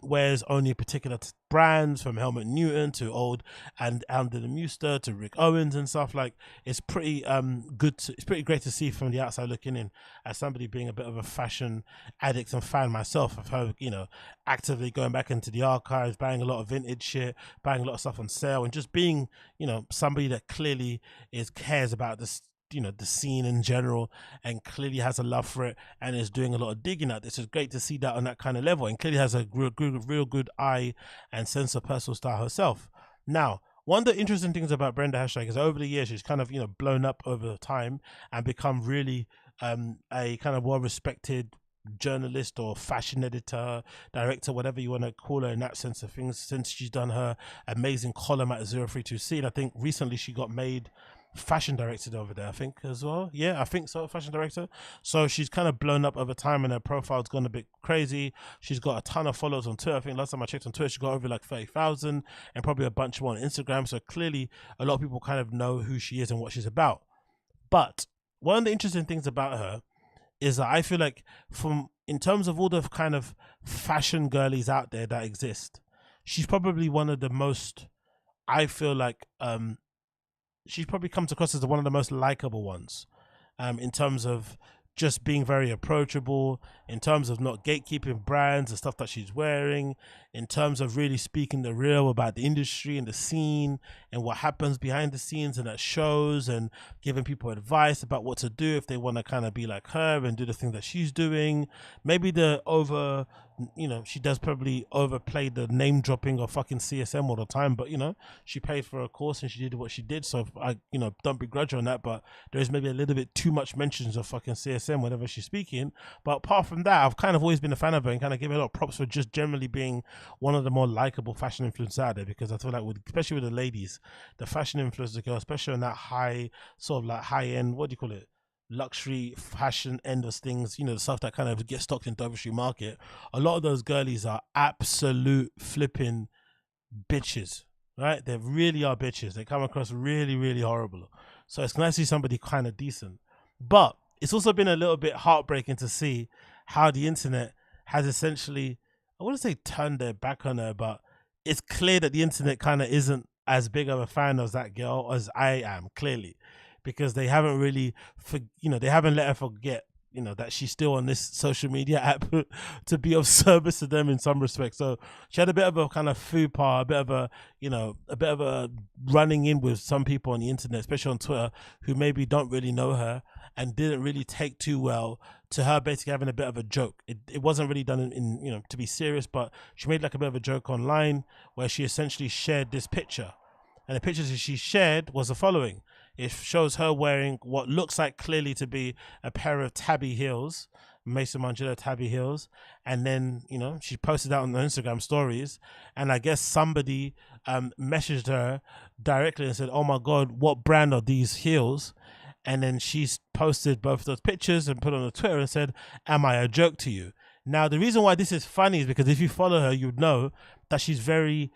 wears only particular brands, from Helmut Newton to old and Under the Muster to Rick Owens and stuff. Like, it's pretty it's pretty great to see from the outside looking in, as somebody being a bit of a fashion addict and fan myself, of her, you know, actively going back into the archives, buying a lot of vintage shit, buying a lot of stuff on sale, and just being, you know, somebody that clearly cares about this, you know, the scene in general, and clearly has a love for it and is doing a lot of digging at this. It's great to see that on that kind of level, and clearly has a real good eye and sense of personal style herself. Now, one of the interesting things about Brenda Hashtag is over the years she's kind of, you know, blown up over time and become really a kind of well-respected journalist or fashion editor, director, whatever you want to call her in that sense of things, since she's done her amazing column at 032C. And I think recently she got made fashion director over there, I think, as well. Yeah, I think so, fashion director. So she's kind of blown up over time, and her profile's gone a bit crazy. She's got a ton of followers on Twitter. I think last time I checked on Twitter, she got over like 30,000, and probably a bunch more on Instagram. So clearly a lot of people kind of know who she is and what she's about. But one of the interesting things about her is that I feel like, in terms of all the kind of fashion girlies out there that exist, she's probably one of the most, I feel like, she probably comes across as one of the most likable ones, in terms of just being very approachable, in terms of not gatekeeping brands and stuff that she's wearing, in terms of really speaking the real about the industry and the scene and what happens behind the scenes and at shows, and giving people advice about what to do if they want to kind of be like her and do the thing that she's doing. Maybe she does probably overplay the name dropping of fucking CSM all the time, but, you know, she paid for a course and she did what she did, so I, you know, don't begrudge her on that. But there is maybe a little bit too much mentions of fucking CSM whenever she's speaking. But apart from that, I've kind of always been a fan of her and kind of give her a lot of props for just generally being one of the more likable fashion influencers out there, because I feel like, especially with the ladies, the fashion influencer girl, especially on that high, sort of like high end, what do you call it, luxury fashion end of things, you know, the stuff that kind of gets stocked in Dover Street Market, a lot of those girlies are absolute flipping bitches, right? They really are bitches. They come across really, really horrible. So it's nice to see somebody kind of decent. But it's also been a little bit heartbreaking to see how the internet has essentially, I wouldn't say turned their back on her, but it's clear that the internet kind of isn't as big of a fan of that girl as I am, clearly, because they haven't really, they haven't let her forget, you know, that she's still on this social media app to be of service to them in some respect. So she had a bit of a kind of faux pas, a bit of a running in with some people on the internet, especially on Twitter, who maybe don't really know her and didn't really take too well to her basically having a bit of a joke. It wasn't really done in, you know, to be serious, but she made like a bit of a joke online where she essentially shared this picture. And the picture that she shared was the following. It shows her wearing what looks like clearly to be a pair of Tabi heels, Mason Margiela Tabi heels, and then she posted that on the Instagram stories, and I guess somebody messaged her directly and said, "Oh my God, what brand are these heels?" And then she's posted both those pictures and put on the Twitter and said, "Am I a joke to you?" Now, the reason why this is funny is because if you follow her, you'd know that she's very,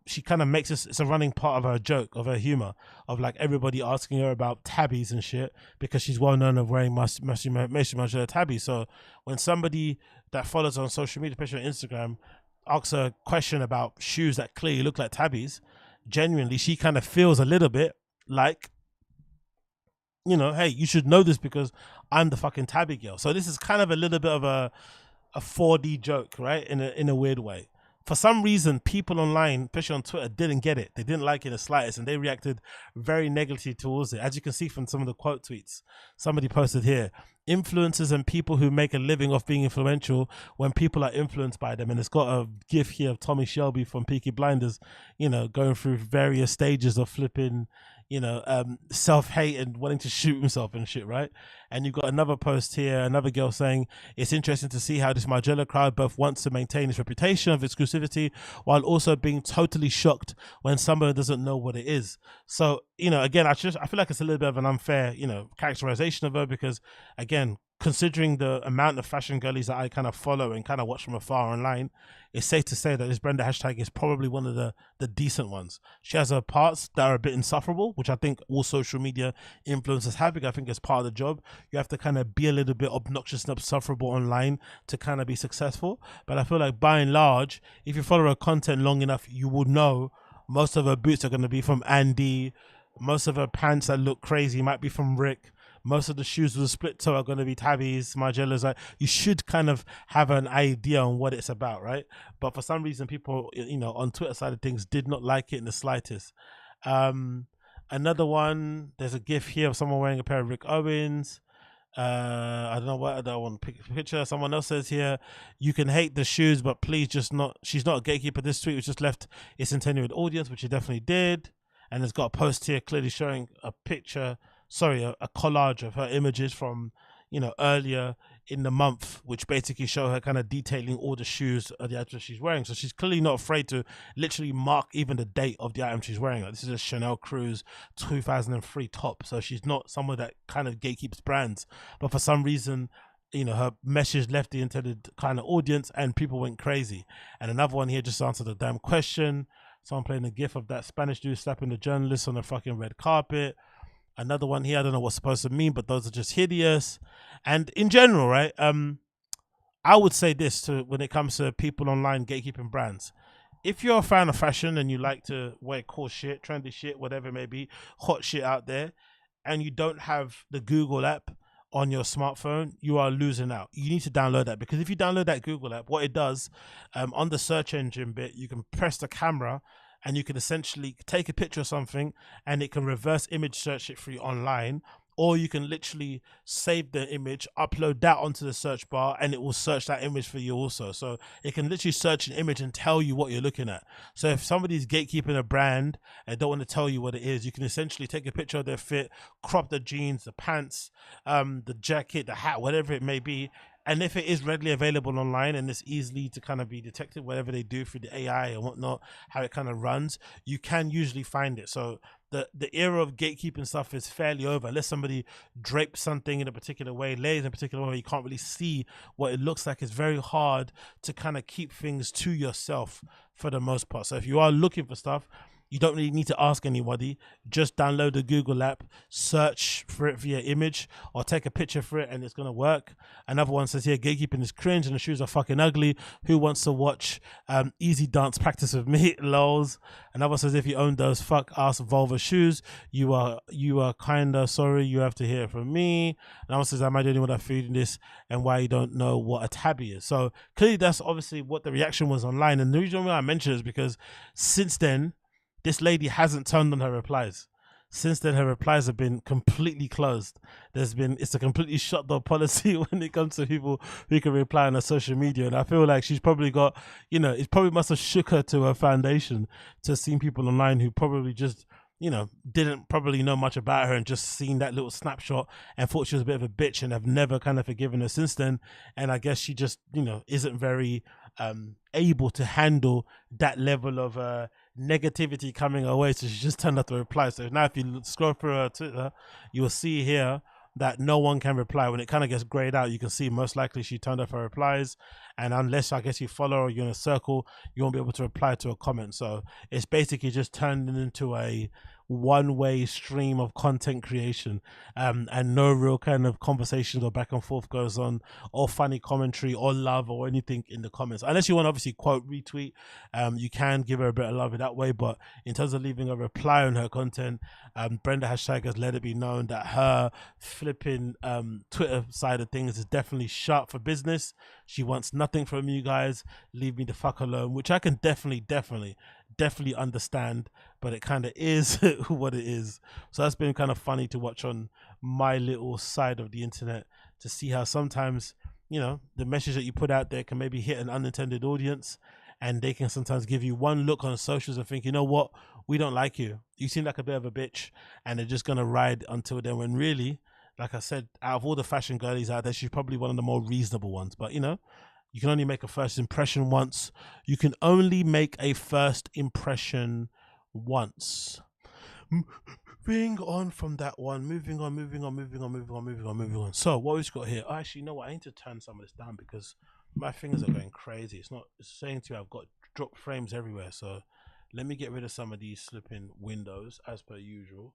she kind of makes it's a running part of her joke, of her humor, of like everybody asking her about tabbies and shit, because she's well known of wearing Mason Margiela tabbies. So when somebody that follows her on social media, especially on Instagram, asks her a question about shoes that clearly look like tabbies, genuinely, she kind of feels a little bit like, hey, you should know this because I'm the fucking tabby girl. So this is kind of a little bit of a 4D joke, right? In a weird way. For some reason, people online, especially on Twitter, didn't get it. They didn't like it in the slightest, and they reacted very negatively towards it. As you can see from some of the quote tweets, somebody posted here, influencers and people who make a living off being influential when people are influenced by them. And it's got a gif here of Tommy Shelby from Peaky Blinders, going through various stages of flipping, self-hate and wanting to shoot himself and shit, right? And you've got another post here, another girl saying, it's interesting to see how this Margiela crowd both wants to maintain its reputation of exclusivity while also being totally shocked when somebody doesn't know what it is. So, again, I feel like it's a little bit of an unfair, characterization of her, because, again, considering the amount of fashion girlies that I kind of follow and kind of watch from afar online, it's safe to say that this Brenda hashtag is probably one of the decent ones. She has her parts that are a bit insufferable, which I think all social media influencers have, because I think it's part of the job. You have to kind of be a little bit obnoxious and insufferable online to kind of be successful. But I feel like by and large, if you follow her content long enough, you would know most of her boots are going to be from Andy. Most of her pants that look crazy might be from Rick. Most of the shoes with a split toe are going to be Tabby's, Margiela's. Like, you should kind of have an idea on what it's about, right? But for some reason, people, on Twitter side of things, did not like it in the slightest. Another one, there's a gif here of someone wearing a pair of Rick Owens. I don't know what other one picture. Someone else says here, you can hate the shoes, but please just not. She's not a gatekeeper. This tweet was just left its intended audience, which it definitely did. And it's got a post here clearly showing a picture. Sorry, a collage of her images from, earlier in the month, which basically show her kind of detailing all the shoes of the items she's wearing. So she's clearly not afraid to literally mark even the date of the item she's wearing. Like, this is a Chanel Cruise 2003 top. So she's not someone that kind of gatekeeps brands. But for some reason, her message left the intended kind of audience and people went crazy. And another one here just answered the damn question. Someone playing a gif of that Spanish dude slapping the journalist on the fucking red carpet. Another one here, I don't know what's supposed to mean, but those are just hideous. And in general, right, I would say this when it comes to people online gatekeeping brands. If you're a fan of fashion and you like to wear cool shit, trendy shit, whatever it may be, hot shit out there, and you don't have the Google app on your smartphone, you are losing out. You need to download that, because if you download that Google app, what it does, on the search engine bit, you can press the camera and you can essentially take a picture of something and it can reverse image search it for you online, or you can literally save the image, upload that onto the search bar, and it will search that image for you also. So it can literally search an image and tell you what you're looking at. So if somebody's gatekeeping a brand and don't want to tell you what it is, you can essentially take a picture of their fit, crop the jeans, the pants, the jacket, the hat, whatever it may be. And if it is readily available online and it's easily to kind of be detected, whatever they do through the AI and whatnot, how it kind of runs, you can usually find it. So the era of gatekeeping stuff is fairly over, unless somebody drapes something in a particular way, lays in a particular way, you can't really see what it looks like. It's very hard to kind of keep things to yourself for the most part. So if you are looking for stuff, you don't really need to ask anybody. Just download the Google app, search for it via image, or take a picture for it, and it's going to work. Another one says here, gatekeeping is cringe and the shoes are fucking ugly. Who wants to watch easy dance practice with me? Lols. Another one says, if you own those fuck ass Volvo shoes, you are kinda sorry. You have to hear it from me. Another one says, am I the only one that feeding this, and why you don't know what a tabby is? So clearly that's obviously what the reaction was online. And the reason why I mention it is because since then, this lady hasn't turned on her replies. Since then, her replies have been completely closed. It's a completely shut door policy when it comes to people who can reply on her social media. And I feel like she's probably got, it probably must have shook her to her foundation to seeing people online who probably just, you know, didn't probably know much about her and just seen that little snapshot and thought she was a bit of a bitch and have never kind of forgiven her since then. And I guess she just, you know, isn't very able to handle that level of negativity coming her way. So she just turned out to reply. So now if you scroll through her Twitter, you will see here that no one can reply. When it kind of gets grayed out, you can see most likely she turned off her replies, and unless I guess you follow her or you're in a circle, you won't be able to reply to a comment. So it's basically just turned into a one-way stream of content creation, and no real kind of conversations or back and forth goes on, or funny commentary or love or anything in the comments, unless you want to obviously quote retweet. You can give her a bit of love in that way, but in terms of leaving a reply on her content, Brenda Hashtag has let it be known that her flipping Twitter side of things is definitely shut for business. She wants nothing from you guys. Leave me the fuck alone, which I can definitely understand, but it kind of is what it is. So that's been kind of funny to watch on my little side of the internet, to see how sometimes, you know, the message that you put out there can maybe hit an unintended audience, and they can sometimes give you one look on socials and think, you know what, we don't like you, you seem like a bit of a bitch, and they're just gonna ride until then, when really, like I said, out of all the fashion girlies out there, she's probably one of the more reasonable ones. But you know, you can only make a first impression once. You can only make a first impression once. Moving on from that one, moving on. So what we've got here, actually, you know what, I need to turn some of this down because my fingers are going crazy. It's saying to you I've got drop frames everywhere. So let me get rid of some of these flipping windows as per usual.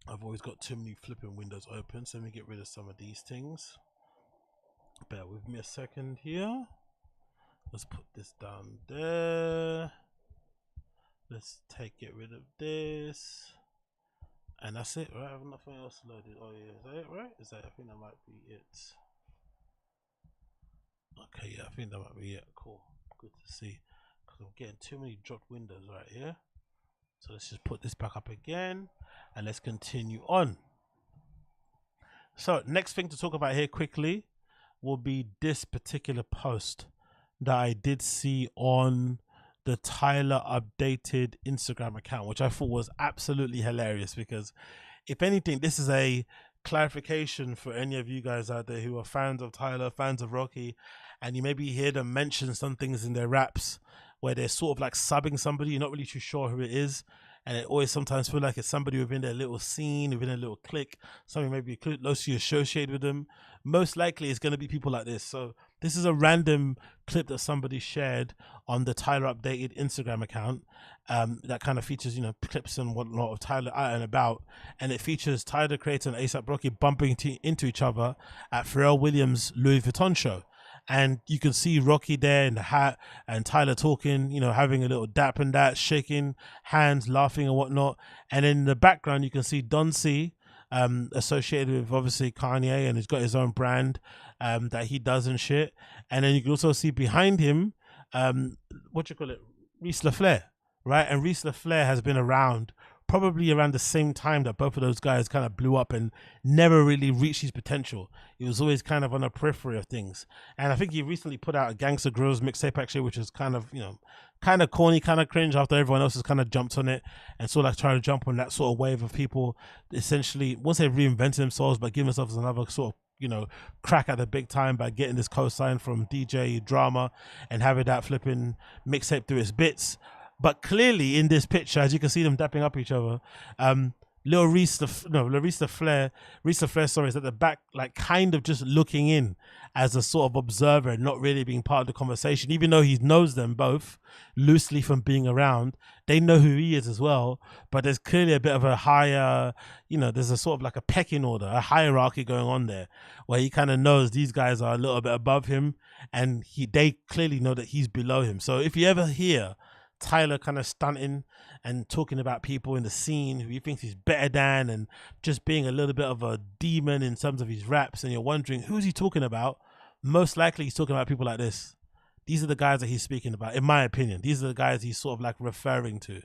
I've always got too many flipping windows open, so let me get rid of some of these things. Bear with me a second here. Let's put this down there. Let's get rid of this. And that's it, right? I have nothing else loaded. Oh yeah, is that it, right? I think that might be it. Okay, yeah, I think that might be it. Cool. Good to see. Because I'm getting too many dropped windows right here. So let's just put this back up again and let's continue on. So next thing to talk about here quickly will be this particular post that I did see on the Tyler updated Instagram account, which I thought was absolutely hilarious, because if anything, this is a clarification for any of you guys out there who are fans of Tyler, fans of Rocky, and you maybe hear them mention some things in their raps where they're sort of like subbing somebody, you're not really too sure who it is, and it always sometimes feel like it's somebody within their little scene, within a little clique, something maybe closely associated with them. Most likely it's going to be people like this. So this is a random clip that somebody shared on the Tyler updated Instagram account, that kind of features, you know, clips and whatnot of Tyler out and about, and it features Tyler, Creator and ASAP Rocky bumping into each other at Pharrell Williams' Louis Vuitton show. And you can see Rocky there in the hat and Tyler talking, you know, having a little dap and that, shaking hands, laughing and whatnot. And in the background, you can see Don C, associated with obviously Kanye, and he's got his own brand that he does and shit. And then you can also see behind him, Reese LaFlare, right? And Reese LaFlare has been around probably around the same time that both of those guys kind of blew up and never really reached his potential. He was always kind of on the periphery of things. And I think he recently put out a Gangsta Grills mixtape actually, which is kind of, you know, kind of corny, kind of cringe after everyone else has kind of jumped on it and sort of like trying to jump on that sort of wave of people essentially, once they reinvented themselves, but giving themselves another sort of, you know, crack at the big time by getting this co-sign from DJ Drama and having that flipping mixtape through its bits. But clearly in this picture, as you can see them dapping up each other, Reese LaFlare, sorry, is at the back, like kind of just looking in as a sort of observer and not really being part of the conversation, even though he knows them both loosely from being around. They know who he is as well, but there's clearly a bit of a higher, you know, there's a sort of like a pecking order, a hierarchy going on there, where he kind of knows these guys are a little bit above him, and they clearly know that he's below him. So if you ever hear Tyler kind of stunting and talking about people in the scene who he thinks he's better than, and just being a little bit of a demon in terms of his raps, and you're wondering who's he talking about, most likely he's talking about people like this. These are the guys that he's speaking about, in my opinion. These are the guys he's sort of like referring to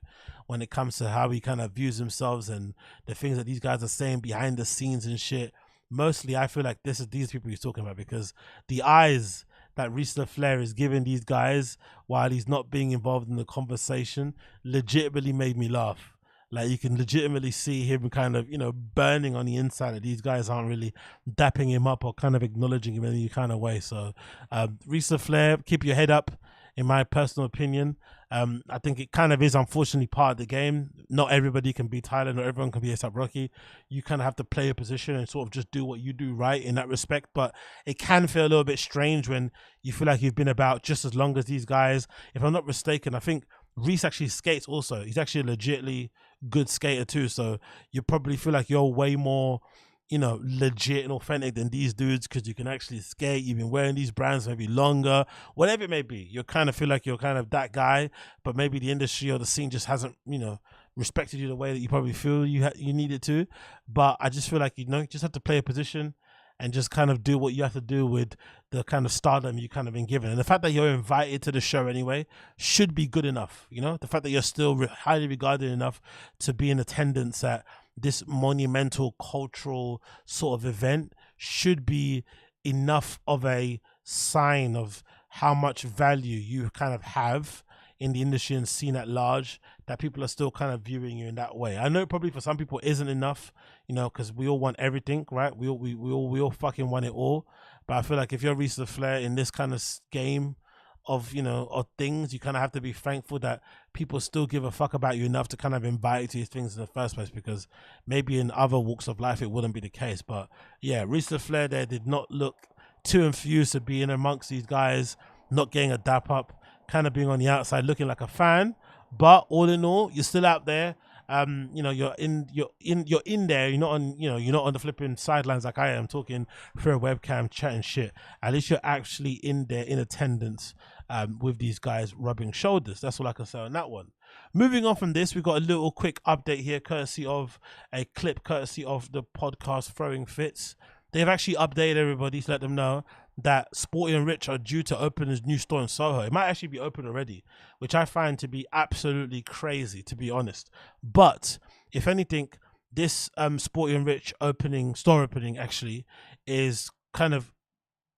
when it comes to how he kind of views himself and the things that these guys are saying behind the scenes and shit. Mostly I feel like these people he's talking about, because the eyes that Reese LaFlare is giving these guys while he's not being involved in the conversation legitimately made me laugh. Like you can legitimately see him kind of, burning on the inside that these guys aren't really dapping him up or kind of acknowledging him in any kind of way. So Reese LaFlare, keep your head up, in my personal opinion. I think it kind of is unfortunately part of the game. Not everybody can be Tyler, not everyone can be A$AP Rocky. You kind of have to play a position and sort of just do what you do right in that respect. But it can feel a little bit strange when you feel like you've been about just as long as these guys. If I'm not mistaken, I think Reese actually skates also. He's actually a legitimately good skater too. So you probably feel like you're way more, legit and authentic than these dudes because you can actually skate. You've been wearing these brands maybe longer, whatever it may be. You kind of feel like you're kind of that guy, but maybe the industry or the scene just hasn't, respected you the way that you probably feel you needed to. But I just feel like, you just have to play a position and just kind of do what you have to do with the kind of stardom you kind of been given. And the fact that you're invited to the show anyway should be good enough. The fact that you're still highly regarded enough to be in attendance at this monumental cultural sort of event should be enough of a sign of how much value you kind of have in the industry and scene at large, that people are still kind of viewing you in that way. I know probably for some people isn't enough, because we all want everything, right? We all fucking want it all. But I feel like if you're Reese LaFlare in this kind of game of, of things, you kind of have to be thankful that people still give a fuck about you enough to kind of invite you to these things in the first place, because maybe in other walks of life it wouldn't be the case. But yeah, Reese LaFlare there did not look too infused to be in amongst these guys, not getting a dap up, kind of being on the outside looking like a fan. But all in all, you're still out there. You're in there. You're not on the flipping sidelines like I am, talking through a webcam, chatting shit. At least you're actually in there in attendance with these guys rubbing shoulders. That's all I can say on that one. Moving on from this, we've got a little quick update here, courtesy of a clip, courtesy of the podcast Throwing Fits. They've actually updated everybody to let them know that Sporty and Rich are due to open his new store in Soho. It might actually be open already, which I find to be absolutely crazy, to be honest. But if anything, this Sporty and Rich store opening actually is kind of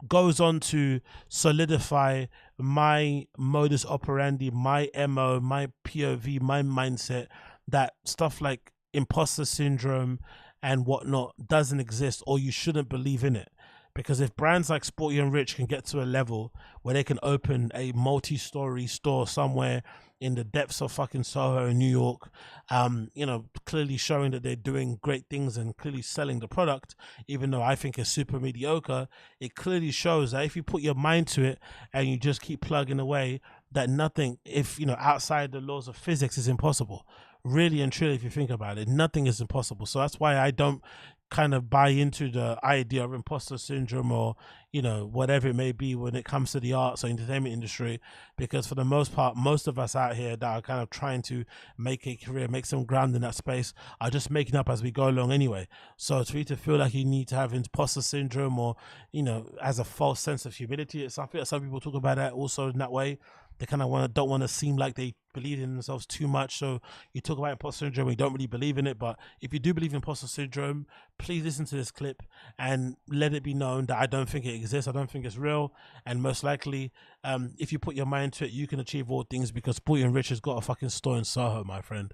goes on to solidify my modus operandi, my MO, my POV, my mindset, that stuff like imposter syndrome and whatnot doesn't exist, or you shouldn't believe in it. Because if brands like Sporty and Rich can get to a level where they can open a multi-story store somewhere in the depths of fucking Soho in New York, clearly showing that they're doing great things and clearly selling the product, even though I think it's super mediocre, it clearly shows that if you put your mind to it and you just keep plugging away, that nothing, outside the laws of physics, is impossible. Really and truly, if you think about it, nothing is impossible. So that's why I don't kind of buy into the idea of imposter syndrome or whatever it may be when it comes to the arts or entertainment industry, because for the most part, most of us out here that are kind of trying to make a career, make some ground in that space, are just making up as we go along anyway. So for you to feel like you need to have imposter syndrome or as a false sense of humility, it's something that some people talk about that also in that way. They kind of don't want to seem like they believe in themselves too much. So you talk about imposter syndrome, you don't really believe in it. But if you do believe in imposter syndrome, please listen to this clip and let it be known that I don't think it exists. I don't think it's real. And most likely, if you put your mind to it, you can achieve all things, because Sporty and Rich has got a fucking store in Soho, my friend.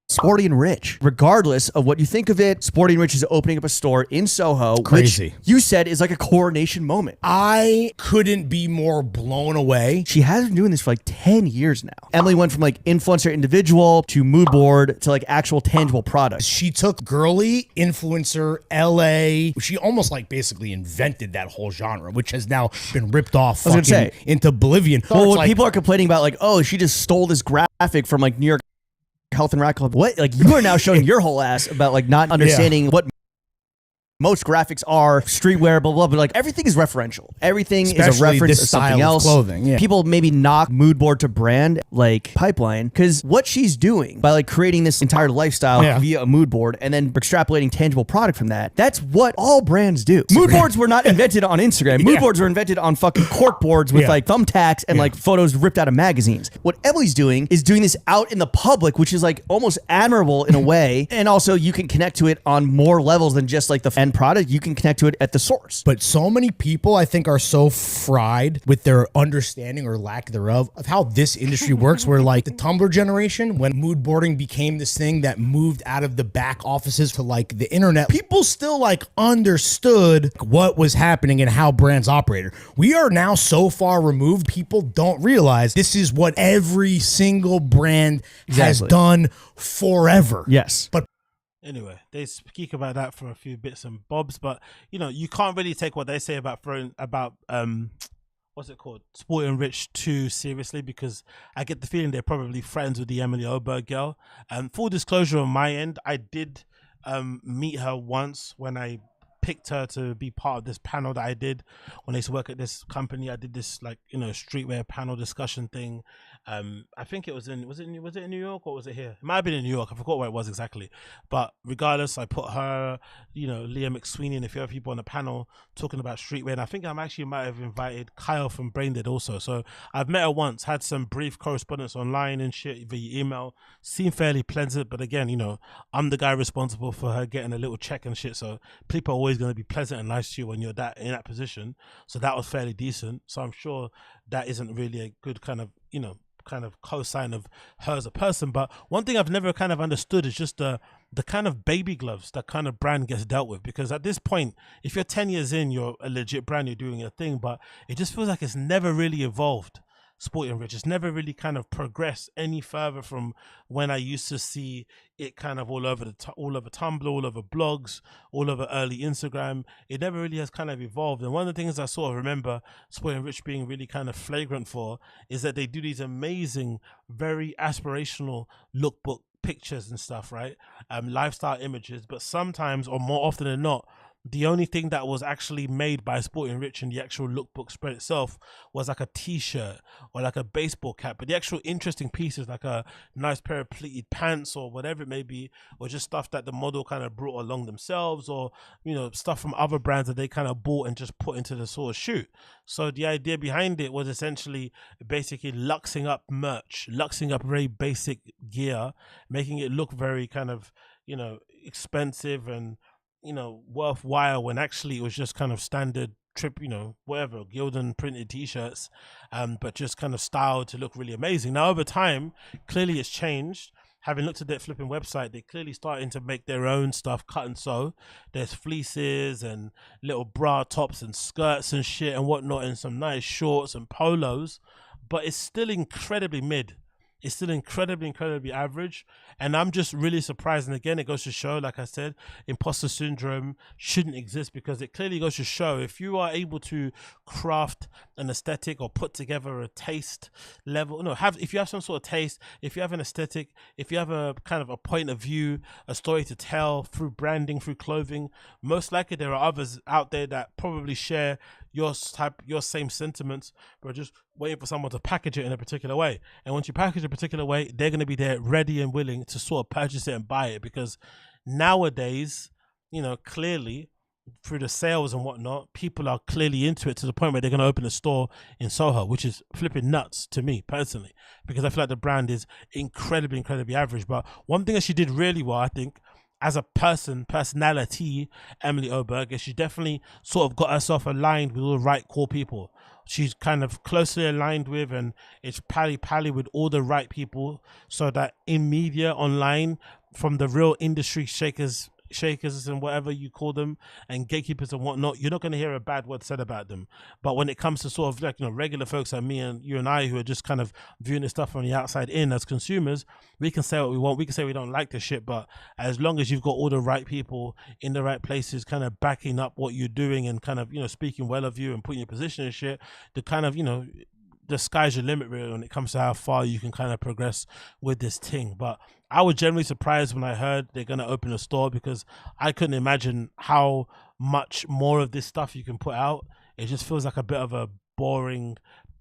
Sporty and Rich, regardless of what you think of it, Sporty and Rich is opening up a store in Soho. Crazy. Which you said is like a coronation moment. I couldn't be more blown away. She has been doing this for like 10 years now. Emily went from like influencer individual to mood board to like actual tangible products. She took girly influencer LA. She almost like basically invented that whole genre, which has now been ripped off into oblivion. Well, when people are complaining about like, oh, she just stole this graphic from like New York Health and Rap Club. What? Like, you are now showing your whole ass about like not understanding what most graphics are, streetwear, blah, blah, but like everything is referential. Everything especially is a reference to style something else. Clothing, yeah. People maybe knock mood board to brand like Pipeline, because what she's doing by like creating this entire lifestyle via a mood board and then extrapolating tangible product from that, that's what all brands do. Mood boards were not invented on Instagram. Mood boards were invented on fucking cork boards with like thumbtacks and like photos ripped out of magazines. What Emily's doing is doing this out in the public, which is like almost admirable in a way. And also you can connect to it on more levels than just like the end product, you can connect to it at the source. But so many people, I think, are so fried with their understanding or lack thereof of how this industry works, where like the Tumblr generation, when mood boarding became this thing that moved out of the back offices to like the internet, people still like understood what was happening and how brands operated. We are now so far removed, people don't realize this is what every single brand has done forever. Yes. But anyway, they speak about that for a few bits and bobs, but you know, you can't really take what they say about what's it called, Sporty Rich too seriously, because I get the feeling they're probably friends with the Emily Oberg girl. Full disclosure on my end, I did meet her once when I picked her to be part of this panel that I did when I used to work at this company. I did this like, you know, streetwear panel discussion thing. I think it was in, was it in New York or was it here? It might have been in New York. I forgot where it was exactly. But regardless, I put her, you know, Leah McSweeney and a few other people on the panel talking about streetwear. And I think might have invited Kyle from Braindead also. So I've met her once, had some brief correspondence online and shit via email. Seemed fairly pleasant, but again, you know, I'm the guy responsible for her getting a little check and shit. So people are always going to be pleasant and nice to you when you're in that position. So that was fairly decent. So I'm sure that isn't really a good kind of, you know, kind of cosign of her as a person. But one thing I've never kind of understood is just the kind of baby gloves that kind of brand gets dealt with, because at this point, if you're 10 years in, you're a legit brand, you're doing your thing, but it just feels like it's never really evolved. Sporty Rich, it's never really kind of progressed any further from when I used to see it kind of all over Tumblr, all over blogs, all over early Instagram. It never really has kind of evolved. And one of the things I sort of remember Sporty Rich being really kind of flagrant for is that they do these amazing, very aspirational lookbook pictures and stuff, right? Lifestyle images, but sometimes, or more often than not, the only thing that was actually made by Sporty Rich in the actual lookbook spread itself was like a t-shirt or like a baseball cap. But the actual interesting pieces, like a nice pair of pleated pants or whatever it may be, or just stuff that the model kind of brought along themselves, or, you know, stuff from other brands that they kind of bought and just put into the sort of shoot. So the idea behind it was essentially basically luxing up merch, luxing up very basic gear, making it look very kind of, you know, expensive and, you know, worthwhile, when actually it was just kind of standard you know, whatever, Gildan printed t-shirts, but just kind of styled to look really amazing. Now over time, clearly it's changed. Having looked at that flipping website, they're clearly starting to make their own stuff, cut and sew. There's fleeces and little bra tops and skirts and shit and whatnot, and some nice shorts and polos, but it's still incredibly mid. It's still incredibly average. And I'm just really surprised. And again, it goes to show, like I said, imposter syndrome shouldn't exist, because it clearly goes to show if you are able to craft an aesthetic or put together a taste level, if you have some sort of taste, if you have an aesthetic, if you have a kind of a point of view, a story to tell through branding, through clothing, most likely there are others out there that probably share your same sentiments, but just waiting for someone to package it in a particular way. And once you package it a particular way, they're going to be there ready and willing to sort of purchase it and buy it, because nowadays, you know, clearly through the sales and whatnot, people are clearly into it to the point where they're going to open a store in Soho, which is flipping nuts to me personally, because I feel like the brand is incredibly average. But one thing that she did really well, I think, as a personality, Emily Oberg, is she definitely sort of got herself aligned with all the right core people. She's kind of closely aligned with, and it's pally with all the right people, so that in media, online, from the real industry shakers and whatever you call them, and gatekeepers and whatnot, you're not going to hear a bad word said about them. But when it comes to sort of like, you know, regular folks like me and you and I, who are just kind of viewing this stuff from the outside in as consumers, we can say what we want, we can say we don't like this shit, but as long as you've got all the right people in the right places kind of backing up what you're doing and kind of, you know, speaking well of you and putting your position and shit, the kind of, you know, the sky's your limit really when it comes to how far you can kind of progress with this thing. But I was generally surprised when I heard they're going to open a store, because I couldn't imagine how much more of this stuff you can put out. It just feels like a bit of a boring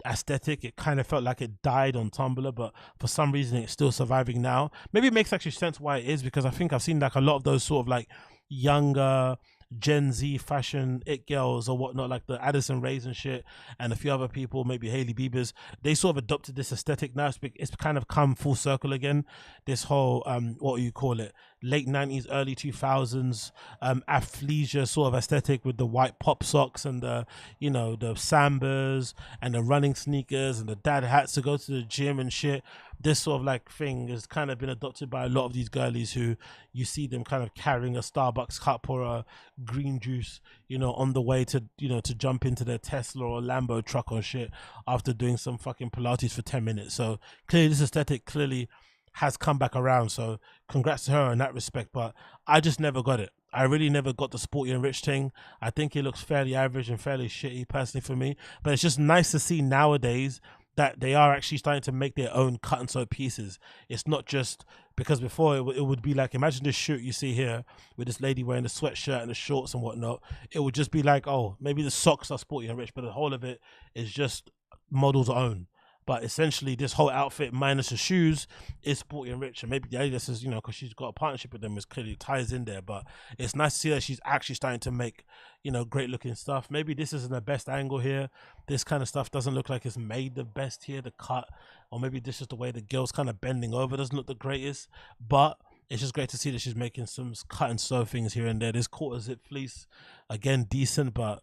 aesthetic. It kind of felt like it died on Tumblr, but for some reason it's still surviving now. Maybe it makes actually sense why it is, because I think I've seen like a lot of those sort of like younger Gen Z fashion it girls or whatnot, like the Addison Rays and shit, and a few other people, maybe Hailey Bieber's, they sort of adopted this aesthetic now. It's kind of come full circle again. This whole what do you call it, late 90s, early 2000s athleisure sort of aesthetic with the white pop socks and the, you know, the sambas and the running sneakers and the dad hats to go to the gym and shit. This sort of like thing has kind of been adopted by a lot of these girlies who you see them kind of carrying a Starbucks cup or a green juice, you know, on the way to, you know, to jump into their Tesla or Lambo truck or shit after doing some fucking Pilates for 10 minutes. So clearly this aesthetic clearly has come back around. So congrats to her in that respect. But I just never got it. I really never got the Sporty and Rich thing. I think it looks fairly average and fairly shitty personally for me. But it's just nice to see nowadays that they are actually starting to make their own cut and sew pieces. It's not just, because before it would be like, imagine this shoot you see here with this lady wearing a sweatshirt and the shorts and whatnot. It would just be like, oh, maybe the socks are Sporty and Rich, but the whole of it is just model's own. But essentially, this whole outfit minus the shoes is Sporty and Rich, and maybe the Adidas is, you know, because she's got a partnership with them, is clearly ties in there. But it's nice to see that she's actually starting to make, you know, great looking stuff. Maybe this isn't the best angle here. This kind of stuff doesn't look like it's made the best here, the cut, or maybe this is the way the girl's kind of bending over doesn't look the greatest. But it's just great to see that she's making some cut and sew things here and there. This quarter zip fleece, again, decent, but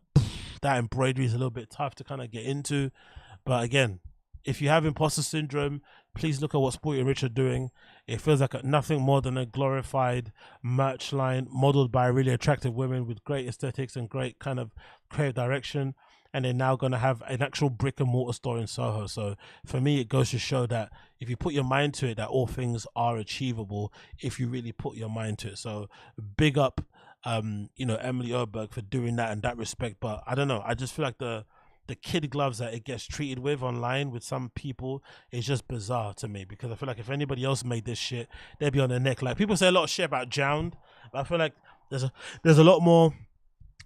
that embroidery is a little bit tough to kind of get into. But again, if you have imposter syndrome, please look at what Sporty and Rich are doing. It feels like nothing more than a glorified merch line modeled by really attractive women with great aesthetics and great kind of creative direction. And they're now going to have an actual brick and mortar store in Soho. So for me, it goes to show that if you put your mind to it, that all things are achievable if you really put your mind to it. So big up, you know, Emily Oberg for doing that in that respect. But I don't know. I just feel like the kid gloves that it gets treated with online with some people is just bizarre to me, because I feel like if anybody else made this shit, they'd be on their neck. Like, people say a lot of shit about Jound, but I feel like there's a lot more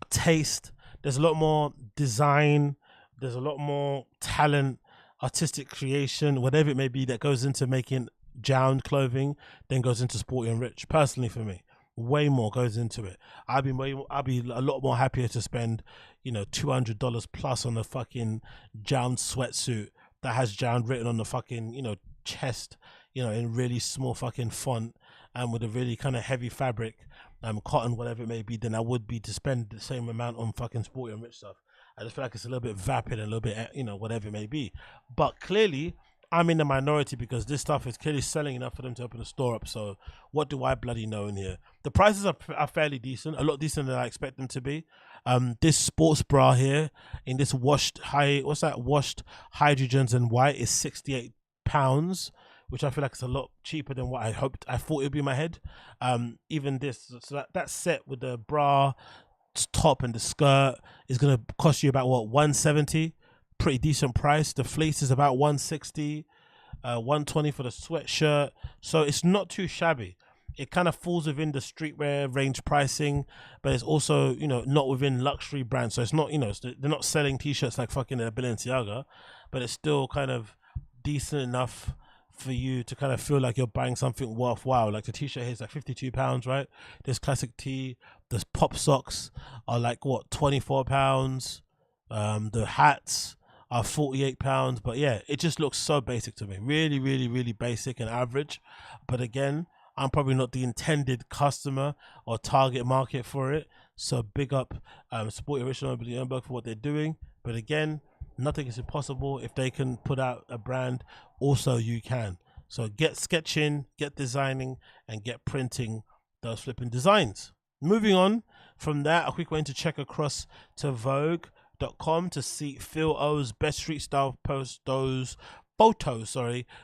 taste, there's a lot more design, there's a lot more talent, artistic creation, whatever it may be, that goes into making Jound clothing than goes into Sporty and Rich. Personally, for me, way more goes into it. I'd be a lot more happier to spend, you know, $200 plus on a fucking Jound sweatsuit that has Jound written on the fucking, you know, chest, you know, in really small fucking font and with a really kind of heavy fabric, cotton, whatever it may be, than I would be to spend the same amount on fucking Sporty and Rich stuff. I just feel like it's a little bit vapid and a little bit, you know, whatever it may be. But clearly, I'm in the minority because this stuff is clearly selling enough for them to open a store up. So what do I bloody know in here? The prices are fairly decent, a lot decent than I expect them to be. This sports bra here in this washed hydrogens and white is £68, which I feel like it's a lot cheaper than what I thought it would be in my head. Even this, so that set with the bra, top and the skirt is gonna cost you about what, $170. Pretty decent price. The fleece is about $160, $120 for the sweatshirt, so it's not too shabby. It kind of falls within the streetwear range pricing, but it's also, you know, not within luxury brands. So it's not, you know, they're not selling t-shirts like fucking Balenciaga, but it's still kind of decent enough for you to kind of feel like you're buying something worthwhile. Like the t-shirt here is like £52, right? This classic tee, the pop socks are like what, £24. The hats are £48. But yeah, it just looks so basic to me. Really, really, really basic and average. But again, I'm probably not the intended customer or target market for it. So big up Sporty Rich and Bloomberg for what they're doing. But again, nothing is impossible. If they can put out a brand, also you can. So get sketching, get designing, and get printing those flipping designs. Moving on from that, a quick way to check across to Vogue.com to see Phil O's best street style post those photos,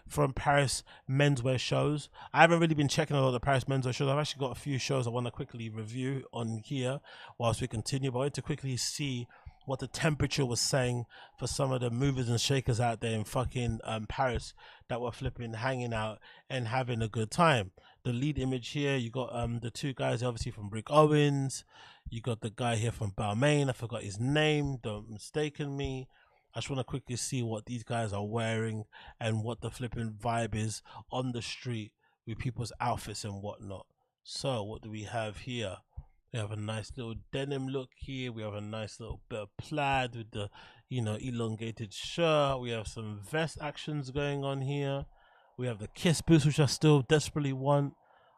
from Paris menswear shows. I haven't really been checking a lot of the Paris menswear shows. I've actually got a few shows I want to quickly review on here whilst we continue, but I want to quickly see what the temperature was saying for some of the movers and shakers out there in fucking Paris that were flipping, hanging out and having a good time. The lead image here, you got the two guys obviously from Brick Owens. You got the guy here from Balmain. I forgot his name, don't mistaken me. I just want to quickly see what these guys are wearing and what the flipping vibe is on the street with people's outfits and whatnot. So what do we have here? We have a nice little denim look here. We have a nice little bit of plaid with the, elongated shirt. We have some vest actions going on here. We have the kiss boots, which I still desperately want.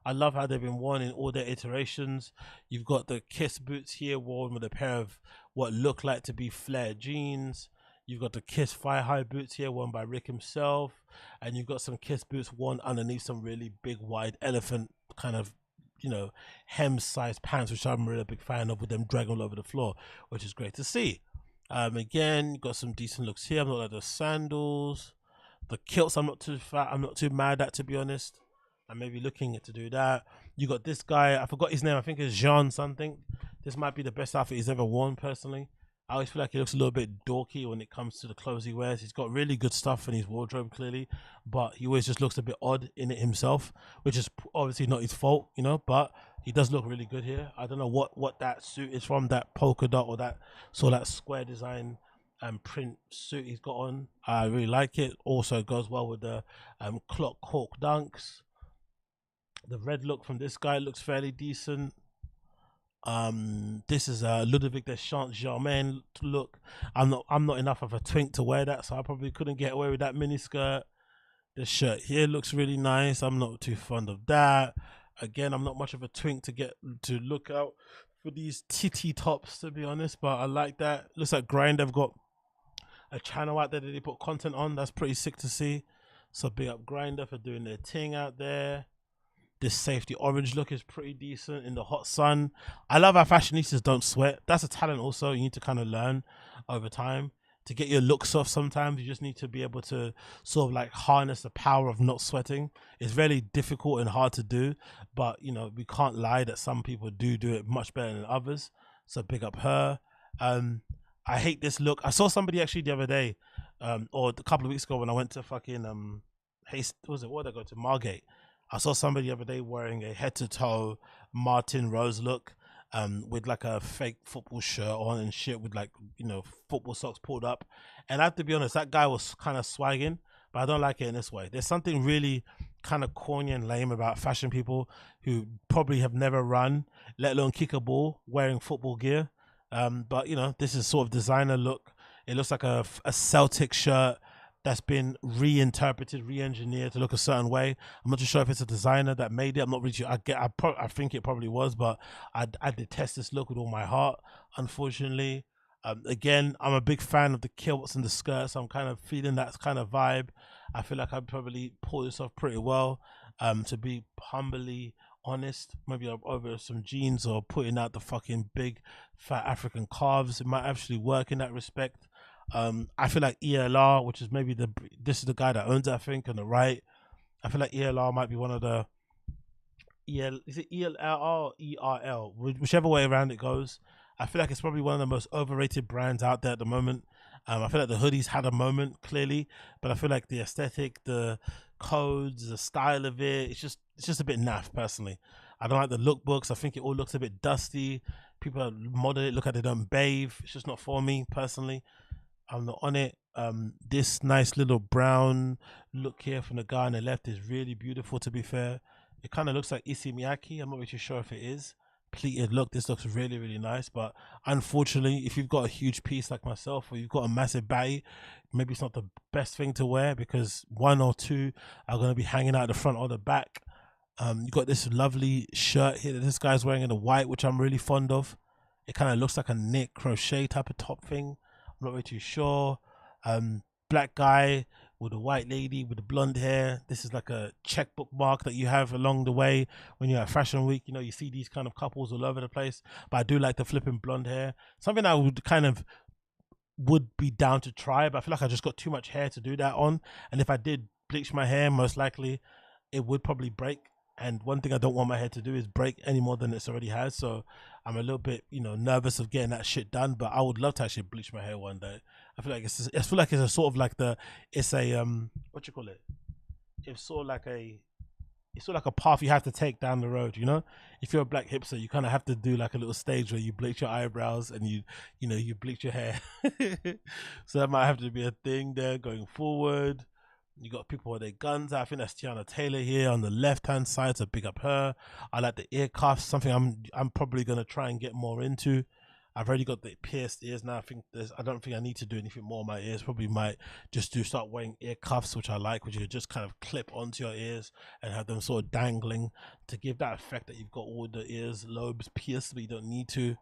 I love how they've been worn in all their iterations. You've got the kiss boots here worn with a pair of what look like to be flare jeans. You've got the kiss fire high boots here worn by Rick himself. And you've got some kiss boots worn underneath some really big wide elephant kind of hem sized pants, which I'm really a big fan of, with them dragging all over the floor, which is great to see. Again, you got some decent looks here. I'm not like the sandals, the kilts. I'm not too mad at, to be honest. I may be looking to do that. You got this guy, I forgot his name, I think it's Jean something. This might be the best outfit he's ever worn personally. I always feel like he looks a little bit dorky when it comes to the clothes he wears. He's got really good stuff in his wardrobe, clearly, but he always just looks a bit odd in it himself, which is obviously not his fault, but he does look really good here. I don't know what that suit is from, that polka dot or that square design print suit he's got on. I really like it. Also goes well with the clock cork dunks. The red look from this guy looks fairly decent. This is a Ludovic de Saint-Germain look. I'm not enough of a twink to wear that, so I probably couldn't get away with that mini skirt. This shirt here looks really nice. I'm not too fond of that. Again, I'm not much of a twink to look out for these titty tops, to be honest, but I like that. Looks like Grind have got a channel out there that they put content on. That's pretty sick to see. So big up Grindr for doing their thing out there. This safety orange look is pretty decent in the hot sun. I love how fashionistas don't sweat. That's a talent also you need to kind of learn over time. To get your looks off, sometimes you just need to be able to sort of like harness the power of not sweating. It's very difficult and hard to do, but we can't lie that some people do it much better than others. So big up her. I hate this look. I saw somebody actually the other day, or a couple of weeks ago when I went to fucking what did I go to Margate? I saw somebody the other day wearing a head to toe Martine Rose look, with like a fake football shirt on and shit, with like football socks pulled up. And I have to be honest, that guy was kind of swagging, but I don't like it in this way. There's something really kind of corny and lame about fashion people who probably have never run, let alone kick a ball, wearing football gear. But this is sort of designer look. It looks like a Celtic shirt that's been reinterpreted, re-engineered to look a certain way. I'm not too sure if it's a designer that made it. I'm not really sure. I think it probably was, but I detest this look with all my heart, unfortunately. Again, I'm a big fan of the kilts and the skirts. I'm kind of feeling that kind of vibe. I feel like I'd probably pull this off pretty well. To be humbly honest, maybe over some jeans or putting out the fucking big fat African calves, it might actually work in that respect. I feel like ELR, which is maybe this is the guy that owns it, I think, on the right. I feel like ELR might be one of the is it ELR or ERL, whichever way around it goes. I feel like it's probably one of the most overrated brands out there at the moment. I feel like the hoodies had a moment, clearly, but I feel like the aesthetic, the codes, the style of it, it's just a bit naff, personally. I don't like the lookbooks. I think it all looks a bit dusty. People model it, look like they don't bathe. It's just not for me, personally. I'm not on it. This nice little brown look here from the guy on the left is really beautiful, to be fair. It kind of looks like Issey Miyake. I'm not really sure if it is. Pleated look. This looks really, really nice. But unfortunately, if you've got a huge piece like myself, or you've got a massive body, maybe it's not the best thing to wear, because one or two are going to be hanging out the front or the back. You got this lovely shirt here that this guy's wearing in the white, which I'm really fond of. It kind of looks like a knit crochet type of top thing. I'm not really too sure. Black guy with a white lady with the blonde hair. This is like a checkbook mark that you have along the way when you're at Fashion Week. You see these kind of couples all over the place. But I do like the flipping blonde hair. Something I would be down to try, but I feel like I just got too much hair to do that on. And if I did bleach my hair, most likely it would probably break. And one thing I don't want my hair to do is break any more than it's already has. So I'm a little bit, nervous of getting that shit done. But I would love to actually bleach my hair one day. I feel like it's a sort of like it's a what you call it? It's sort of like a path you have to take down the road. If you're a black hipster, you kind of have to do like a little stage where you bleach your eyebrows and you bleach your hair. So that might have to be a thing there going forward. You got people with their guns out. I think that's Tiana Taylor here on the left-hand side, so big up her. I like the ear cuffs, something I'm probably going to try and get more into. I've already got the pierced ears now. I don't think I need to do anything more on my ears. Probably might just start wearing ear cuffs, which I like, which you just kind of clip onto your ears and have them sort of dangling to give that effect that you've got all the ears lobes pierced, but you don't need to.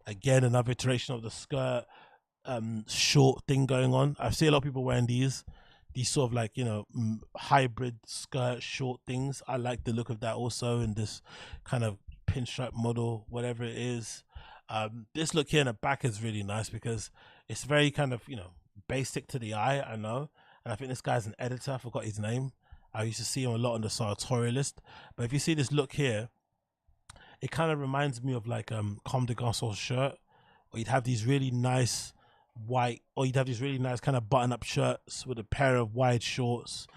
Again, another iteration of the skirt short thing going on. I see a lot of people wearing these sort of like, you know, hybrid skirt short things. I like the look of that also in this kind of pinstripe model, whatever it is. This look here in the back is really nice because it's very kind of, you know, basic to the eye, I know. And I think this guy's an editor. I forgot his name. I used to see him a lot on the sartorialist. But if you see this look here, it kind of reminds me of like Comme des Garçons shirt, or you'd have these really nice white, or you'd have these really nice kind of button-up shirts with a pair of wide shorts,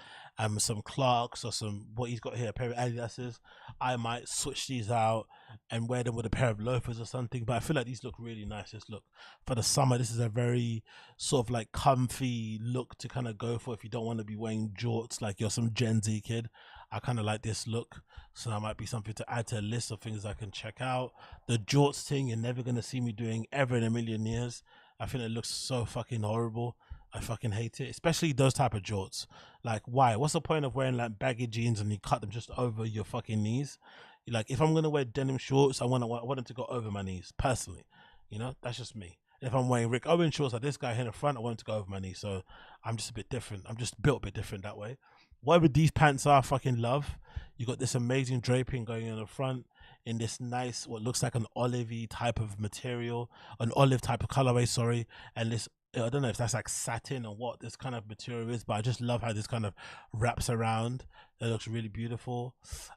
some Clarks or some, what he's got here, a pair of Adidas's. I might switch these out and wear them with a pair of loafers or something, but I feel like these look really nice. This look for the summer, this is a very sort of like comfy look to kind of go for if you don't want to be wearing jorts like you're some Gen Z kid. I kind of like this look, so that might be something to add to a list of things I can check out. The jorts thing, you're never going to see me doing ever in a million years. I think it looks so fucking horrible. I fucking hate it, especially those type of jorts. Like, why? What's the point of wearing like baggy jeans and you cut them just over your fucking knees? Like, if I'm gonna wear denim shorts, I want them to go over my knees. Personally, you know, that's just me. If I'm wearing Rick Owens shorts like this guy here in the front, I want them to go over my knees. So I'm just a bit different. I'm just built a bit different that way. Whatever these pants are, I fucking love. You got this amazing draping going in the front in this nice, what looks like an olivey type of material, an olive type of colorway, sorry. And this, I don't know if that's like satin or what this kind of material is, but I just love how this kind of wraps around. It looks really beautiful.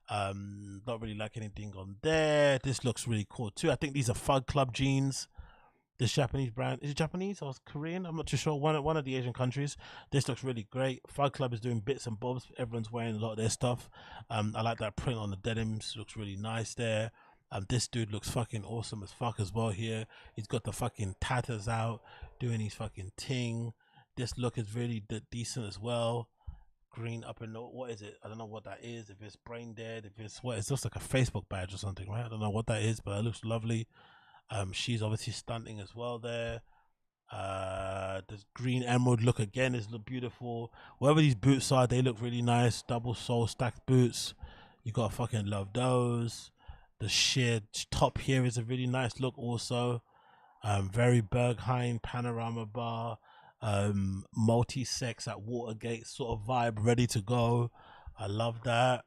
Not really like anything on there. This looks really cool too. I think these are Fug Club jeans. This Japanese brand, is it Japanese or Korean? I'm not too sure. One of the Asian countries. This looks really great. Fug Club is doing bits and bobs. Everyone's wearing a lot of their stuff. I like that print on the denims. Looks really nice there. This dude looks fucking awesome as fuck as well here. He's got the fucking tatters out, doing his fucking ting. This look is really decent as well. Green up and what is it? I don't know what that is. If it's brain dead, if it's what, it's just like a Facebook badge or something, right? I don't know what that is, but it looks lovely. She's obviously stunting as well there. This green emerald look again is look beautiful. Whatever these boots are, they look really nice. Double sole stacked boots. You gotta fucking love those. The sheer top here is a really nice look also. Very Berghain panorama bar. Multi-sex at Watergate sort of vibe, ready to go. I love that.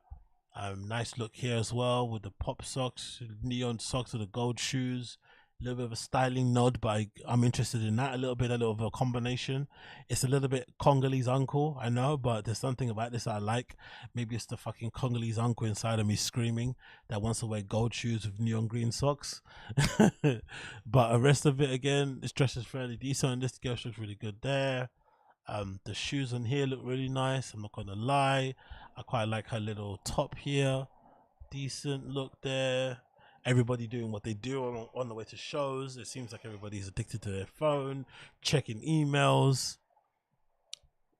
Nice look here as well with the pop socks, neon socks with the gold shoes. A little bit of a styling nod, but I'm interested in that a little bit, a little bit of a combination. It's a little bit Congolese uncle, I know, but there's something about this I like. Maybe it's the fucking Congolese uncle inside of me screaming that wants to wear gold shoes with neon green socks. But the rest of it, again, this dress is fairly decent. This girl looks really good there. The shoes on here look really nice, I'm not gonna lie. I quite like her little top here. Decent look there. Everybody doing what they do on the way to shows. It seems like everybody's addicted to their phone, checking emails.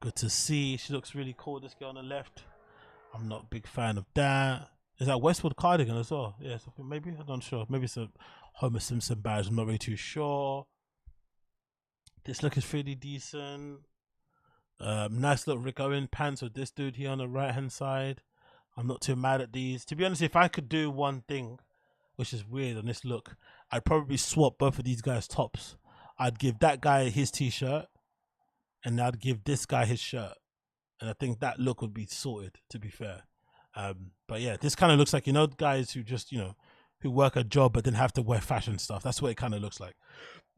Good to see. She looks really cool, this girl on the left. I'm not a big fan of that. Is that Westwood cardigan as well? Yes, I think maybe. I'm not sure. Maybe it's a Homer Simpson badge. I'm not really too sure. This look is pretty decent. Nice little Rick Owen pants with this dude here on the right hand side. I'm not too mad at these. To be honest, if I could do one thing, which is weird on this look, I'd probably swap both of these guys' tops. I'd give that guy his t-shirt and I'd give this guy his shirt, and I think that look would be sorted, to be fair. But yeah, this kind of looks like, you know, guys who just, you know, who work a job but then have to wear fashion stuff. That's what it kind of looks like.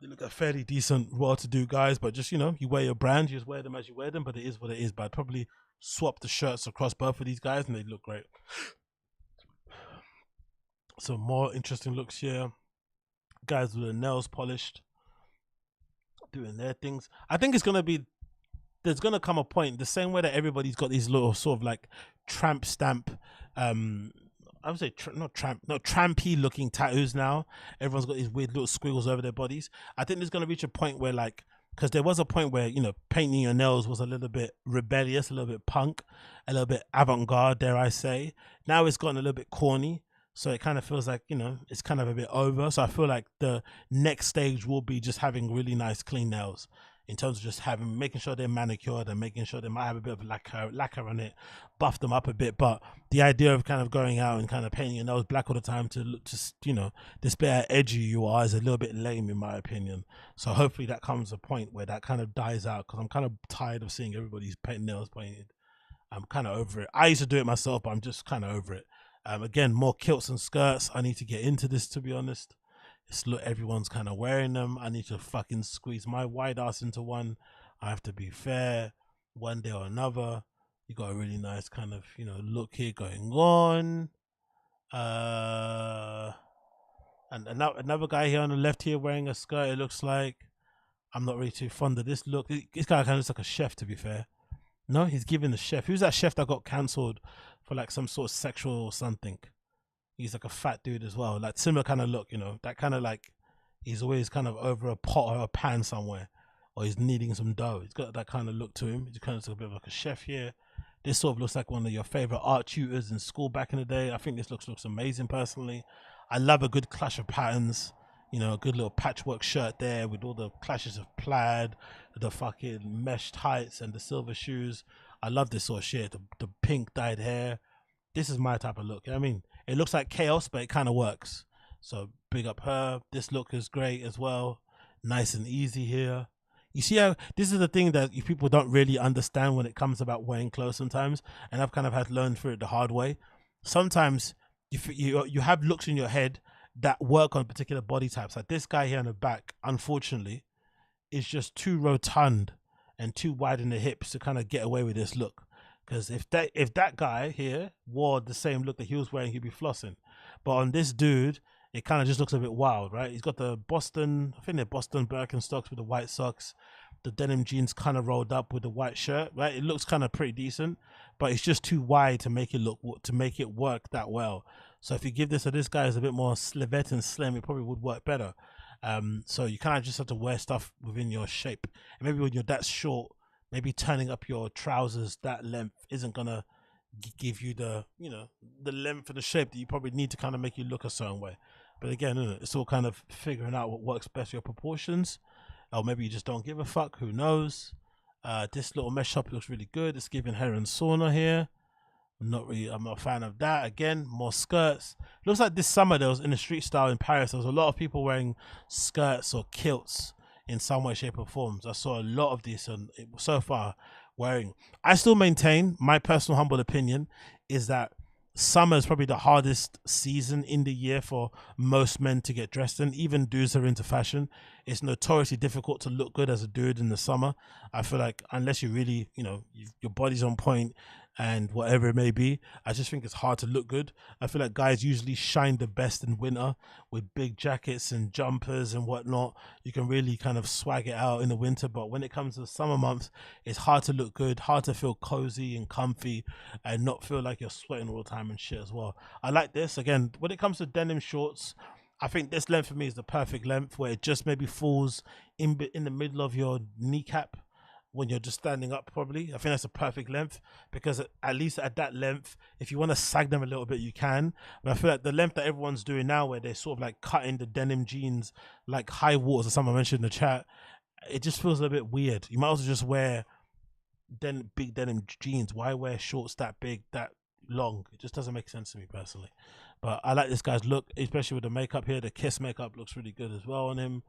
They look like fairly decent, well-to-do guys, but just, you know, you wear your brand, you just wear them as you wear them, but it is what it is. But I'd probably swap the shirts across both of these guys and they look great. Some more interesting looks here. Guys with their nails polished, doing their things. I think it's going to be, there's going to come a point, the same way that everybody's got these little sort of like tramp stamp, I would say trampy looking tattoos now. Everyone's got these weird little squiggles over their bodies. I think there's going to reach a point where like because there was a point where, you know, painting your nails was a little bit rebellious, a little bit punk, a little bit avant-garde, dare I say. Now it's gotten a little bit corny, so it kind of feels like, you know, it's kind of a bit over. So I feel like the next stage will be just having really nice clean nails, in terms of just making sure they're manicured and making sure they might have a bit of lacquer on it, buff them up a bit. But the idea of kind of going out and kind of painting your nose black all the time to look, just, you know, display how edgy you are is a little bit lame in my opinion. So hopefully that comes a point where that kind of dies out, because I'm kind of tired of seeing everybody's nails painted. I'm kind of over it. I used to do it myself, but I'm just kind of over it. Again, more kilts and skirts. I need to get into this, to be honest. Look, everyone's kind of wearing them. I need to fucking squeeze my wide ass into one. I have to be fair. One day or another, you got a really nice kind of, you know, look here going on. And another guy here on the left here wearing a skirt. It looks like, I'm not really too fond of this look. This guy kind of looks like a chef, to be fair. No, he's giving the chef. Who's that chef that got cancelled for like some sort of sexual or something? He's like a fat dude as well, like similar kind of look, you know, that kind of like, he's always kind of over a pot or a pan somewhere, or he's kneading some dough. He's got that kind of look to him. He's kind of a bit of like a chef here. This sort of looks like one of your favorite art tutors in school back in the day. I think this looks amazing personally. I love a good clash of patterns, you know, a good little patchwork shirt there with all the clashes of plaid, the fucking mesh tights and the silver shoes. I love this sort of shit. The pink dyed hair. This is my type of look. I mean, it looks like chaos, but it kind of works. So big up her. This look is great as well. Nice and easy here. You see how this is the thing that people don't really understand when it comes about wearing clothes sometimes, and I've kind of had to learn through it the hard way. Sometimes you have looks in your head that work on particular body types. Like this guy here in the back, unfortunately, is just too rotund and too wide in the hips to kind of get away with this look. Because if that guy here wore the same look that he was wearing, he'd be flossing. But on this dude, it kind of just looks a bit wild, right? He's got the Boston, I think they're Boston Birkenstocks with the white socks, the denim jeans kind of rolled up with the white shirt, right? It looks kind of pretty decent, but it's just too wide to make it work that well. So if you give this to this guy as a bit more slivette and slim, it probably would work better. So you kind of just have to wear stuff within your shape. And maybe when you're that short, maybe turning up your trousers that length isn't gonna give you the, you know, the length and the shape that you probably need to kind of make you look a certain way. But again, it's all kind of figuring out what works best for your proportions, or maybe you just don't give a fuck. Who knows? This little mesh top looks really good. It's giving hair and sauna here. I'm not a fan of that. Again, more skirts. Looks like this summer there was, in the street style in Paris, there was a lot of people wearing skirts or kilts in some way, shape or forms. I saw a lot of this, and so far wearing. I still maintain, my personal humble opinion is that summer is probably the hardest season in the year for most men to get dressed in. Even dudes who are into fashion, it's notoriously difficult to look good as a dude in the summer. I feel like unless you really, you know, your body's on point and whatever it may be, I just think it's hard to look good. I feel like guys usually shine the best in winter with big jackets and jumpers and whatnot. You can really kind of swag it out in the winter, but when it comes to the summer months, it's hard to look good, hard to feel cozy and comfy and not feel like you're sweating all the time and shit as well. I like this. Again, when it comes to denim shorts, I think this length for me is the perfect length, where it just maybe falls in the middle of your kneecap when you're just standing up. Probably I think that's a perfect length, because at least at that length, if you want to sag them a little bit, you can. But I feel like the length that everyone's doing now, where they're sort of like cutting the denim jeans like high waters, or someone mentioned in the chat, it just feels a little bit weird. You might also just wear big denim jeans. Why wear shorts that big, that long? It just doesn't make sense to me personally. But I like this guy's look, especially with the makeup here. The Kiss makeup looks really good as well on him.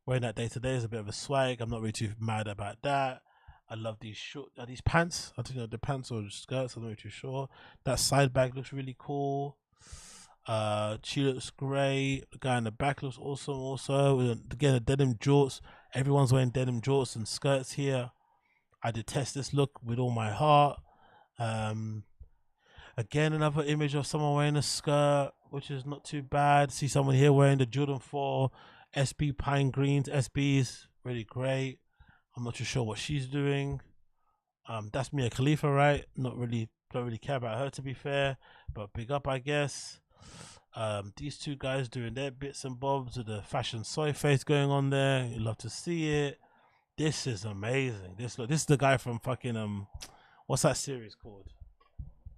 Wearing that day to day is a bit of a swag. I'm not really too mad about that. I love these short, these pants. I don't know, the pants or skirts, I'm not really too sure. That side bag looks really cool. She looks great. The guy in the back looks awesome also. Again, the denim jorts. Everyone's wearing denim jorts and skirts here. I detest this look with all my heart. Again, another image of someone wearing a skirt, which is not too bad. See someone here wearing the Jordan 4 SB Pine Greens. SB's really great. I'm not too sure what she's doing. That's Mia Khalifa, right? Don't really care about her, to be fair, but big up, I guess. These two guys doing their bits and bobs with the fashion soy face going on there. You love to see it. This is amazing. This is the guy from fucking what's that series called?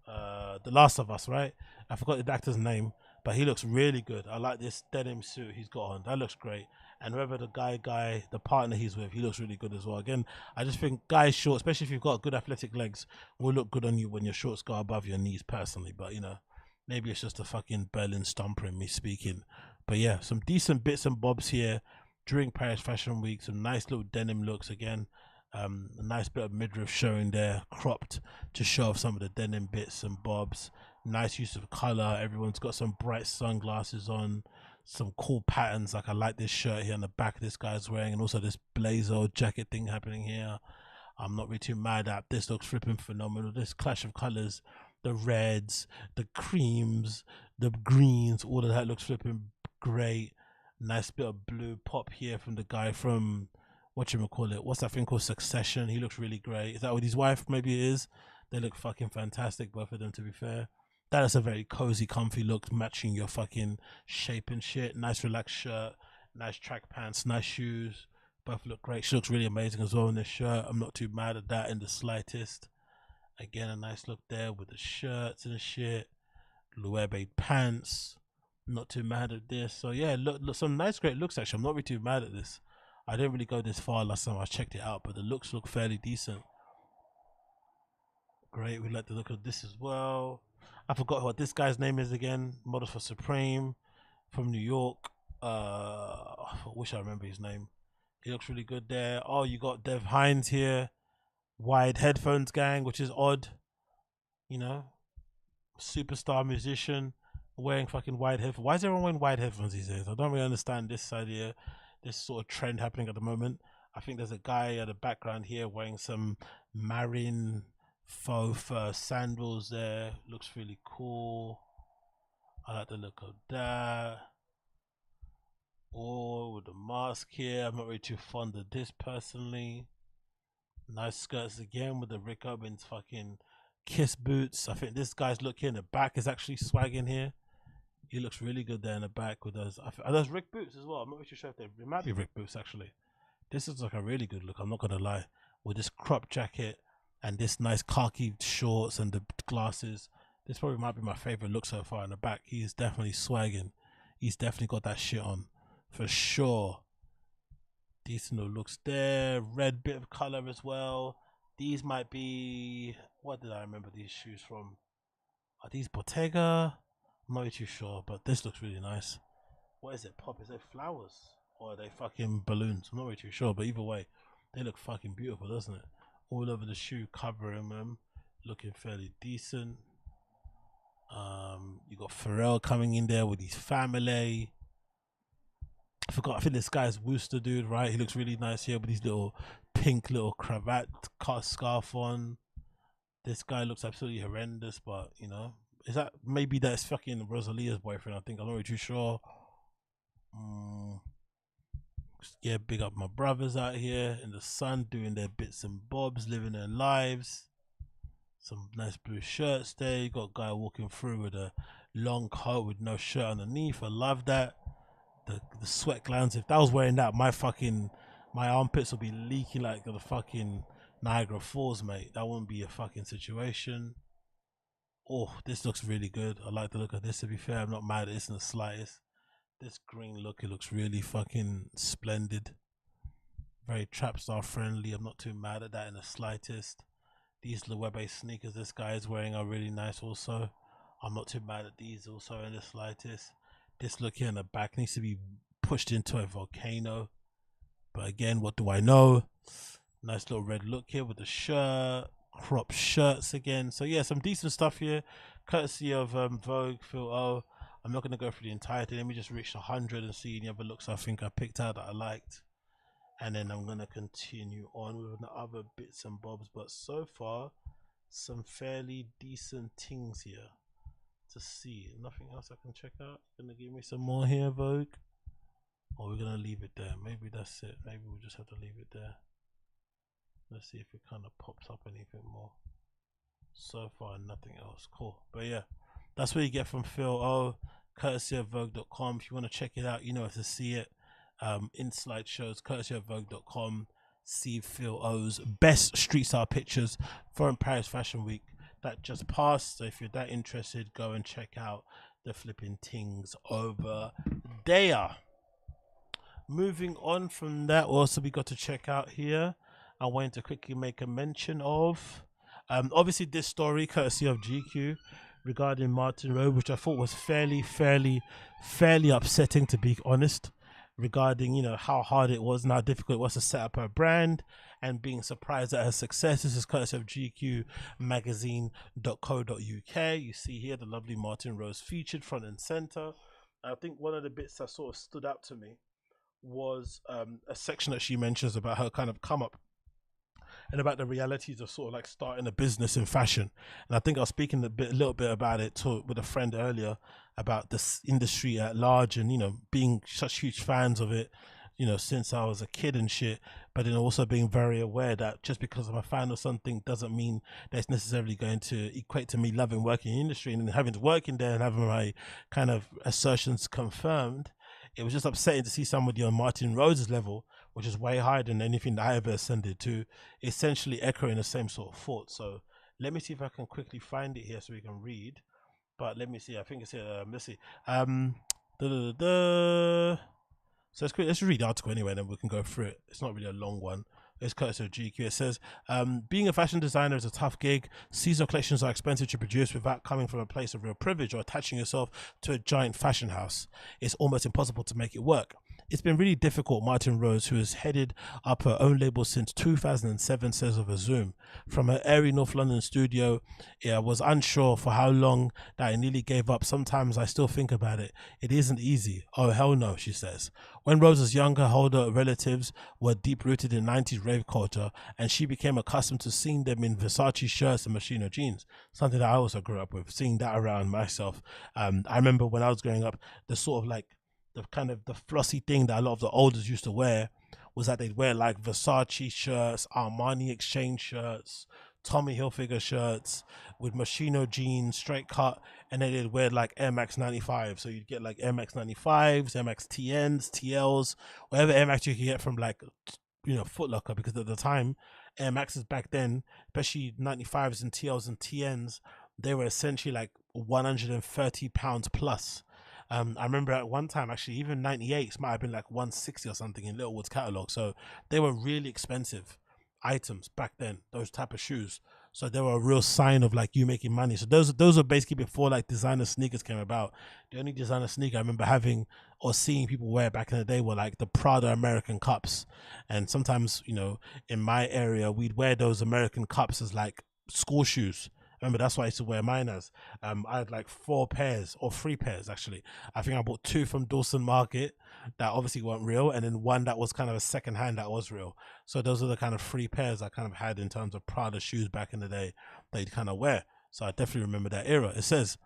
The Last of Us, right? I forgot the actor's name, but he looks really good. I like this denim suit he's got on. That looks great. And whoever the guy, the partner he's with, he looks really good as well. Again, I just think guys short, especially if you've got good athletic legs, will look good on you when your shorts go above your knees personally. But, you know, maybe it's just a fucking Berlin stomper in me speaking. But yeah, some decent bits and bobs here during Paris Fashion Week. Some nice little denim looks again. A nice bit of midriff showing there, cropped to show off some of the denim bits and bobs. Nice use of color. Everyone's got some bright sunglasses on, some cool patterns. Like I like this shirt here on the back this guy's wearing, and also this blazer jacket thing happening here. I'm not really too mad at. This looks flipping phenomenal. This clash of colors, the reds, the creams, the greens, all of that looks flipping great. Nice bit of blue pop here from the guy from what's that thing called, Succession. He looks really great. Is that with his wife? Maybe it is. They look fucking fantastic, both of them, to be fair. That is a very cozy, comfy look, matching your fucking shape and shit. Nice relaxed shirt, nice track pants, nice shoes. Both look great. She looks really amazing as well in this shirt. I'm not too mad at that in the slightest. Again, a nice look there with the shirts and shit. Luebe pants. Not too mad at this. So yeah, look, some nice great looks actually. I'm not really too mad at this. I didn't really go this far last time I checked it out, but the looks look fairly decent. Great, we like the look of this as well. I forgot what this guy's name is again. Model for Supreme from New York. I wish I remember his name. He looks really good there. Oh, you got Dev Hines here. Wide headphones gang, which is odd. You know, superstar musician wearing fucking wide headphones. Why is everyone wearing wide headphones these days? I don't really understand this idea. This sort of trend happening at the moment. I think there's a guy at the background here wearing some marine faux fur sandals there. Looks really cool. I like the look of that. Oh, with the mask here. I'm not really too fond of this personally. Nice skirts again with the Rick Owens fucking Kiss boots. I think this guy's look here in the back is actually swagging here. He looks really good there in the back with those. Are those Rick boots as well? I'm not really sure if they. It might be Rick boots actually. This is like a really good look. I'm not gonna lie. With this crop jacket and this nice khaki shorts and the glasses, this probably might be my favorite look so far in the back. He's definitely swagging. He's definitely got that shit on for sure. Decent little looks there. Red bit of color as well. These might be. What did I remember these shoes from? Are these Bottega? I'm not really too sure, but this looks really nice. What is it? Pop? Is it flowers? Or are they fucking balloons? I'm not really too sure, but either way, they look fucking beautiful, doesn't it? All over the shoe, covering them, looking fairly decent. You got Pharrell coming in there with his family. I think this guy's Wooster dude, right? He looks really nice here with his little pink little cravat scarf on. This guy looks absolutely horrendous, but you know, is that maybe that's fucking Rosalia's boyfriend? I think I'm not really too sure. Yeah, big up my brothers out here in the sun doing their bits and bobs, living their lives. Some nice blue shirts there. You got a guy walking through with a long coat with no shirt underneath. I love that. The sweat glands. If I was wearing that, my armpits would be leaking like the fucking Niagara Falls, mate. That wouldn't be a fucking situation. Oh, this looks really good. I like the look of this, to be fair. I'm not mad at this in the slightest. This green look, it looks really fucking splendid. Very trap star friendly. I'm not too mad at that in the slightest. These Luebe sneakers this guy is wearing are really nice also. I'm not too mad at these also in the slightest. This look here in the back needs to be pushed into a volcano. But again, what do I know? Nice little red look here with the shirt. Crop shirts again. So yeah, some decent stuff here. Courtesy of Vogue, Phil O. I'm not going to go through the entire thing. Let me just reach 100 and see any other looks I think I picked out that I liked. And then I'm going to continue on with the other bits and bobs. But so far, some fairly decent things here to see. Nothing else I can check out. Going to give me some more here, Vogue? Or we're going to leave it there. Maybe that's it. Maybe we'll just have to leave it there. Let's see if it kind of pops up anything more. So far, nothing else. Cool. But yeah, that's what you get from Phil O, courtesy of Vogue.com. If you want to check it out, you know where to see it. In slideshows, courtesy of Vogue.com. C-Phil-O's best street style pictures from Paris Fashion Week that just passed. So if you're that interested, go and check out the flipping things over there. Moving on from that, also we got to check out here. I wanted to quickly make a mention of obviously this story courtesy of GQ regarding Martine Rose, which I thought was fairly upsetting, to be honest, regarding, you know, how hard it was and how difficult it was to set up her brand and being surprised at her success. This is courtesy of gqmagazine.co.uk. You see here the lovely Martine Rose featured front and center. I think one of the bits that sort of stood out to me was a section that she mentions about her kind of come up and about the realities of sort of like starting a business in fashion. And I think I was speaking a little bit about it with a friend earlier about this industry at large, and, you know, being such huge fans of it, you know, since I was a kid and shit, but then also being very aware that just because I'm a fan of something doesn't mean that it's necessarily going to equate to me loving working in the industry, and having to work in there and having my kind of assertions confirmed. It was just upsetting to see somebody on Martine Rose's level, which is way higher than anything that I ever ascended to, essentially echoing the same sort of thought. So let me see if I can quickly find it here so we can read. But let me see. I think it's here. Let's see. So let's read the article anyway, and then we can go through it. It's not really a long one. It's courtesy of GQ. It says, being a fashion designer is a tough gig. Seasonal collections are expensive to produce without coming from a place of real privilege or attaching yourself to a giant fashion house. It's almost impossible to make it work. It's been really difficult, Martine Rose, who has headed up her own label since 2007, says over Zoom. From her airy North London studio, I was unsure for how long that I nearly gave up. Sometimes I still think about it. It isn't easy. Oh, hell no, she says. When Rose was younger, her older relatives were deep-rooted in 90s rave culture, and she became accustomed to seeing them in Versace shirts and Moschino jeans, something that I also grew up with, seeing that around myself. I remember when I was growing up, the sort of like the kind of the flossy thing that a lot of the olders used to wear was that they'd wear like Versace shirts, Armani Exchange shirts, Tommy Hilfiger shirts with Moschino jeans, straight cut, and then they'd wear like Air Max 95. So you'd get like Air Max 95s, Air Max TNs, TLs, whatever Air Max you could get from like, you know, Foot Locker, because at the time, Air Maxes back then, especially 95s and TLs and TNs, they were essentially like £130 plus. I remember at one time, actually, even 98s might have been like 160 or something in Littlewood's catalog. So they were really expensive items back then, those type of shoes. So they were a real sign of like you making money. So those are basically before like designer sneakers came about. The only designer sneaker I remember having or seeing people wear back in the day were like the Prada American Cups. And sometimes, you know, in my area, we'd wear those American Cups as like school shoes. Remember, that's what I used to wear mine as. I had like 4 pairs or 3 pairs actually. I think I bought 2 from Dawson Market that obviously weren't real, and then 1 that was kind of a second hand that was real. So those are the kind of 3 pairs I kind of had in terms of Prada shoes back in the day that you'd kind of wear. So I definitely remember that era. It says,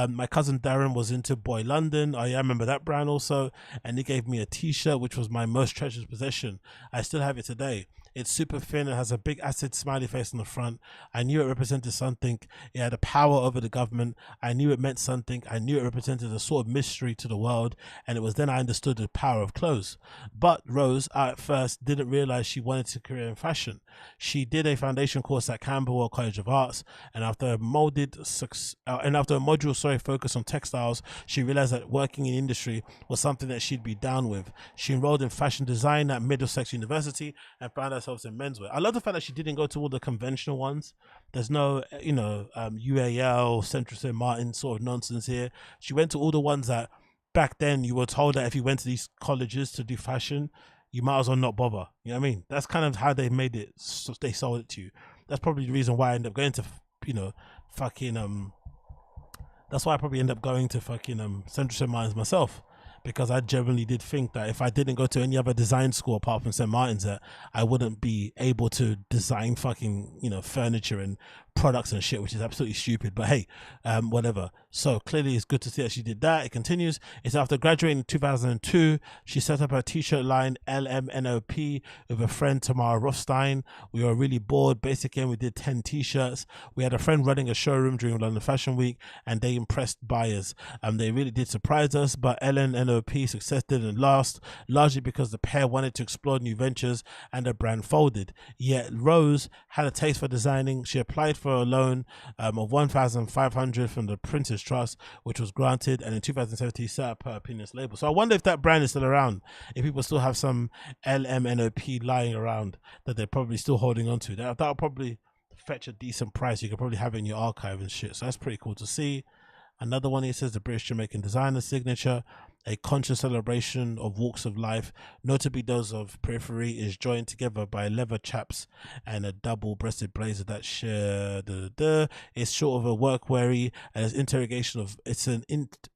my cousin Darren was into Boy London. I remember that brand also, and he gave me a t-shirt which was my most treasured possession. I still have it today. It's super thin and has a big acid smiley face on the front. I knew it represented something. It had a power over the government. I knew it meant something. I knew it represented a sort of mystery to the world, and it was then I understood the power of clothes. But Rose, at first, didn't realize she wanted to career in fashion. She did a foundation course at Camberwell College of Arts, and after a module focused on textiles, she realized that working in industry was something that she'd be down with. She enrolled in fashion design at Middlesex University and found herself in menswear. I love the fact that she didn't go to all the conventional ones. There's no, you know, UAL, Central St. Martin sort of nonsense here. She went to all the ones that back then you were told that if you went to these colleges to do fashion, you might as well not bother. You know what I mean? That's kind of how they made it. So they sold it to you. That's probably the reason why I ended up going to, you know, fucking that's why I probably end up going to fucking Central St. Martin's myself, because I generally did think that if I didn't go to any other design school apart from St. Martin's, that I wouldn't be able to design fucking, you know, furniture and products and shit, which is absolutely stupid, but hey, whatever. So clearly it's good to see that she did that. It continues. It's after graduating in 2002, she set up her t-shirt line LMNOP with a friend, Tamara Rothstein. We were really bored. Basically, we did 10 t-shirts. We had a friend running a showroom during London Fashion Week, and they impressed buyers. They really did surprise us, but LMNOP MNOP success didn't last, largely because the pair wanted to explore new ventures and the brand folded. Yet Rose had a taste for designing. She applied for a loan of $1,500 from the Prince's Trust, which was granted, and in 2017 set up her Opinions label. So I wonder if that brand is still around, if people still have some LMNOP lying around that they're probably still holding on to. That'll probably fetch a decent price. You could probably have it in your archive and shit. So that's pretty cool to see. Another one here says the British Jamaican designer signature, a conscious celebration of walks of life, notably those of periphery, is joined together by leather chaps and a double-breasted blazer that share it's sort of a workweary and it's an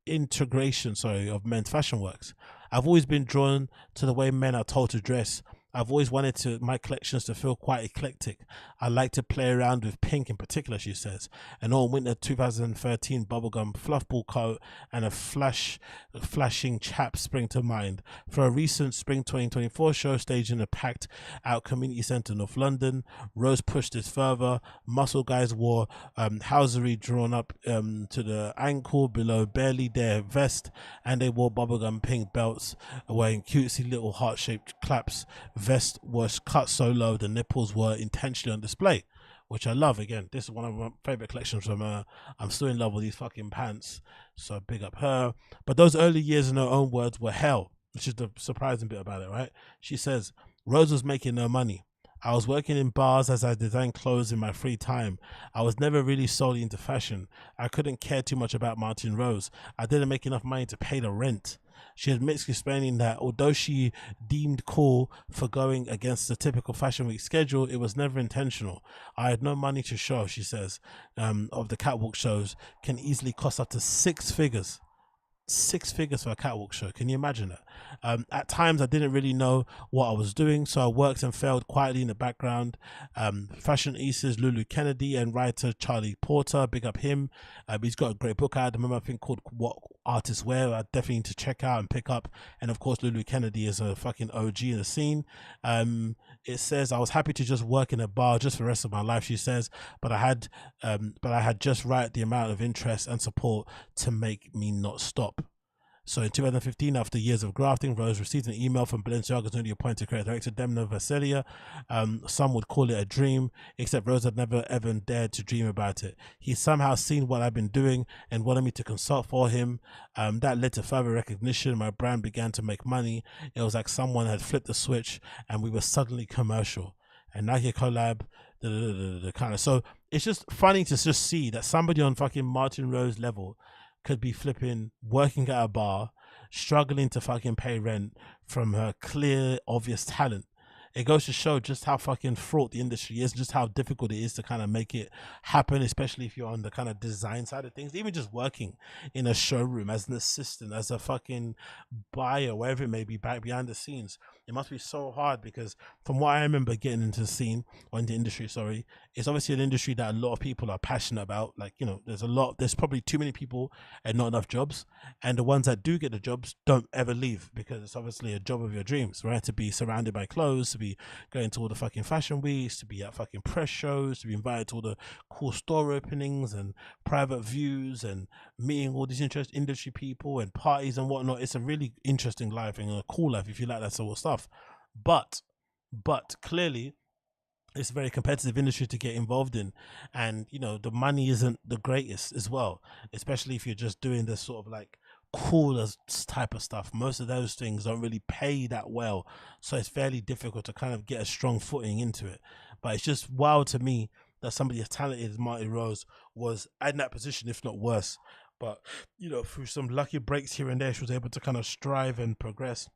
integration of men's fashion works. I've always been drawn to the way men are told to dress. I've always wanted my collections to feel quite eclectic. I like to play around with pink in particular, she says. An all-winter 2013 bubblegum fluffball coat and a flashing chap spring to mind. For a recent spring 2024 show staged in a packed-out community centre in North London, Rose pushed this further. Muscle guys wore housery drawn up to the ankle below barely their vest, and they wore bubblegum pink belts wearing cutesy little heart-shaped claps. Vest was cut so low the nipples were intentionally on display, which I love. Again, this is one of my favorite collections from her. I'm still in love with these fucking pants, so big up her. But those early years, in her own words, were hell, which is the surprising bit about it, right? She says Rose was making no money. I was working in bars as I designed clothes in my free time. I was never really solely into fashion. I couldn't care too much about Martine Rose. I didn't make enough money to pay the rent. She admits, explaining that although she deemed cool for going against the typical Fashion Week schedule, it was never intentional. I had no money to show, she says, of the catwalk shows can easily cost up to six figures. 6 figures for a catwalk show. Can you imagine that? At times I didn't really know what I was doing, so I worked and failed quietly in the background. Fashion East's Lulu Kennedy and writer Charlie Porter, big up him. He's got a great book out at the moment, I think, called What Artists Wear. I definitely need to check out and pick up. And of course Lulu Kennedy is a fucking OG in the scene. It says I was happy to just work in a bar just for the rest of my life, she says, but I had just right the amount of interest and support to make me not stop. So in 2015, after years of grafting, Rose received an email from Balenciaga's newly appointed creative director, Demna Vassilia. Some would call it a dream, except Rose had never ever dared to dream about it. He somehow seen what I've been doing and wanted me to consult for him. That led to further recognition. My brand began to make money. It was like someone had flipped the switch and we were suddenly commercial. And Nike collab, kind of. So it's just funny to just see that somebody on fucking Martine Rose level could be flipping, working at a bar, struggling to fucking pay rent from her clear, obvious talent. It goes to show just how fucking fraught the industry is, just how difficult it is to kind of make it happen, especially if you're on the kind of design side of things. Even just working in a showroom as an assistant, as a fucking buyer, wherever it may be, back behind the scenes. It must be so hard, because from what I remember getting into the scene, or in the industry, sorry, it's obviously an industry that a lot of people are passionate about. Like, you know, there's probably too many people and not enough jobs. And the ones that do get the jobs don't ever leave, because it's obviously a job of your dreams, right? To be surrounded by clothes, to be going to all the fucking fashion weeks, to be at fucking press shows, to be invited to all the cool store openings and private views and meeting all these industry people and parties and whatnot. It's a really interesting life and a cool life if you like that sort of stuff. But clearly it's a very competitive industry to get involved in, and you know the money isn't the greatest as well, especially if you're just doing this sort of like cooler type of stuff. Most of those things don't really pay that well, so it's fairly difficult to kind of get a strong footing into it. But it's just wild to me that somebody as talented as Martine Rose was in that position, if not worse. But you know, through some lucky breaks here and there, she was able to kind of strive and progress,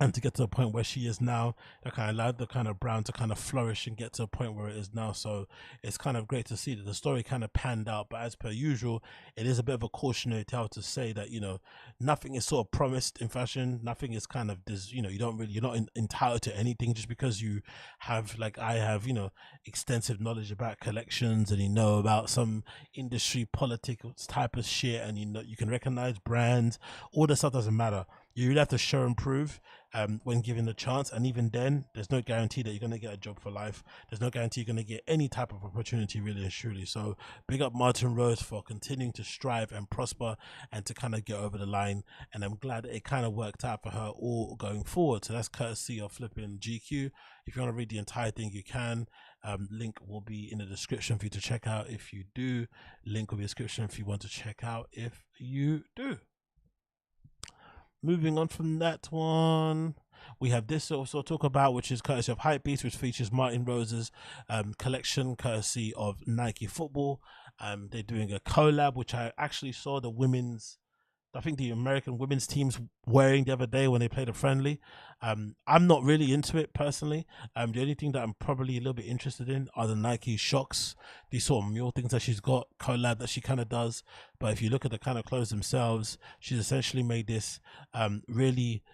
and to get to the point where she is now, that kind of allowed the kind of brand to kind of flourish and get to a point where it is now. So it's kind of great to see that the story kind of panned out. But as per usual, it is a bit of a cautionary tale to say that, you know, nothing is sort of promised in fashion. Nothing is kind of, you know, you're not entitled to anything just because you have, like I have, you know, extensive knowledge about collections, and you know about some industry politics type of shit, and you know you can recognize brands. All the stuff doesn't matter. You really have to show and prove when given the chance, and even then, there's no guarantee that you're going to get a job for life. There's no guarantee you're going to get any type of opportunity, really and truly. So big up Martine Rose for continuing to strive and prosper and to kind of get over the line. And I'm glad that it kind of worked out for her all going forward. So that's courtesy of flipping GQ. If you want to read the entire thing, you can. Link will be in the description for you to check out if you do. Link will be in the description if you want to check out if you do. Moving on from that one, we have this to also talk about, which is courtesy of Hypebeast, which features Martine Rose's collection, courtesy of Nike Football. They're doing a collab, which I actually saw the women's, I think the American women's teams wearing the other day when they played a friendly. I'm not really into it personally. The only thing that I'm probably a little bit interested in are the Nike Shox, these sort of mule things that she's got, collab that she kind of does. But if you look at the kind of clothes themselves, she's essentially made this really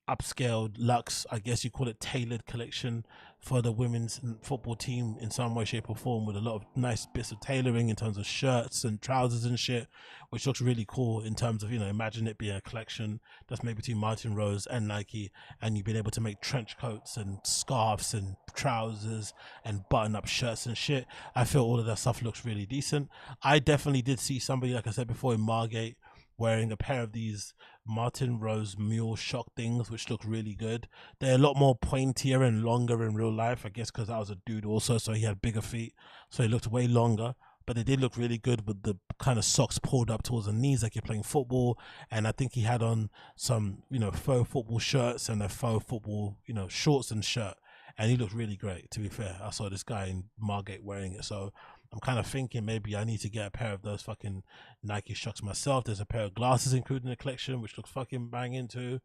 upscaled luxe, I guess you call it, tailored collection for the women's football team in some way, shape or form, with a lot of nice bits of tailoring in terms of shirts and trousers and shit, which looks really cool in terms of, you know, imagine it being a collection that's made between Martine Rose and Nike, and you've been able to make trench coats and scarves and trousers and button up shirts and shit. I feel all of that stuff looks really decent. I definitely did see somebody, like I said before, in Margate wearing a pair of these Martine Rose Mule Shox things, which look really good. They're a lot more pointier and longer in real life, I guess because I was a dude also, so he had bigger feet, so he looked way longer. But they did look really good with the kind of socks pulled up towards the knees like you're playing football. And I think he had on some, you know, faux football shirts and a faux football, you know, shorts and shirt. And he looked really great, to be fair. I saw this guy in Margate wearing it. So I'm kind of thinking maybe I need to get a pair of those fucking Nike Shox myself. There's a pair of glasses included in the collection, which looks fucking banging too.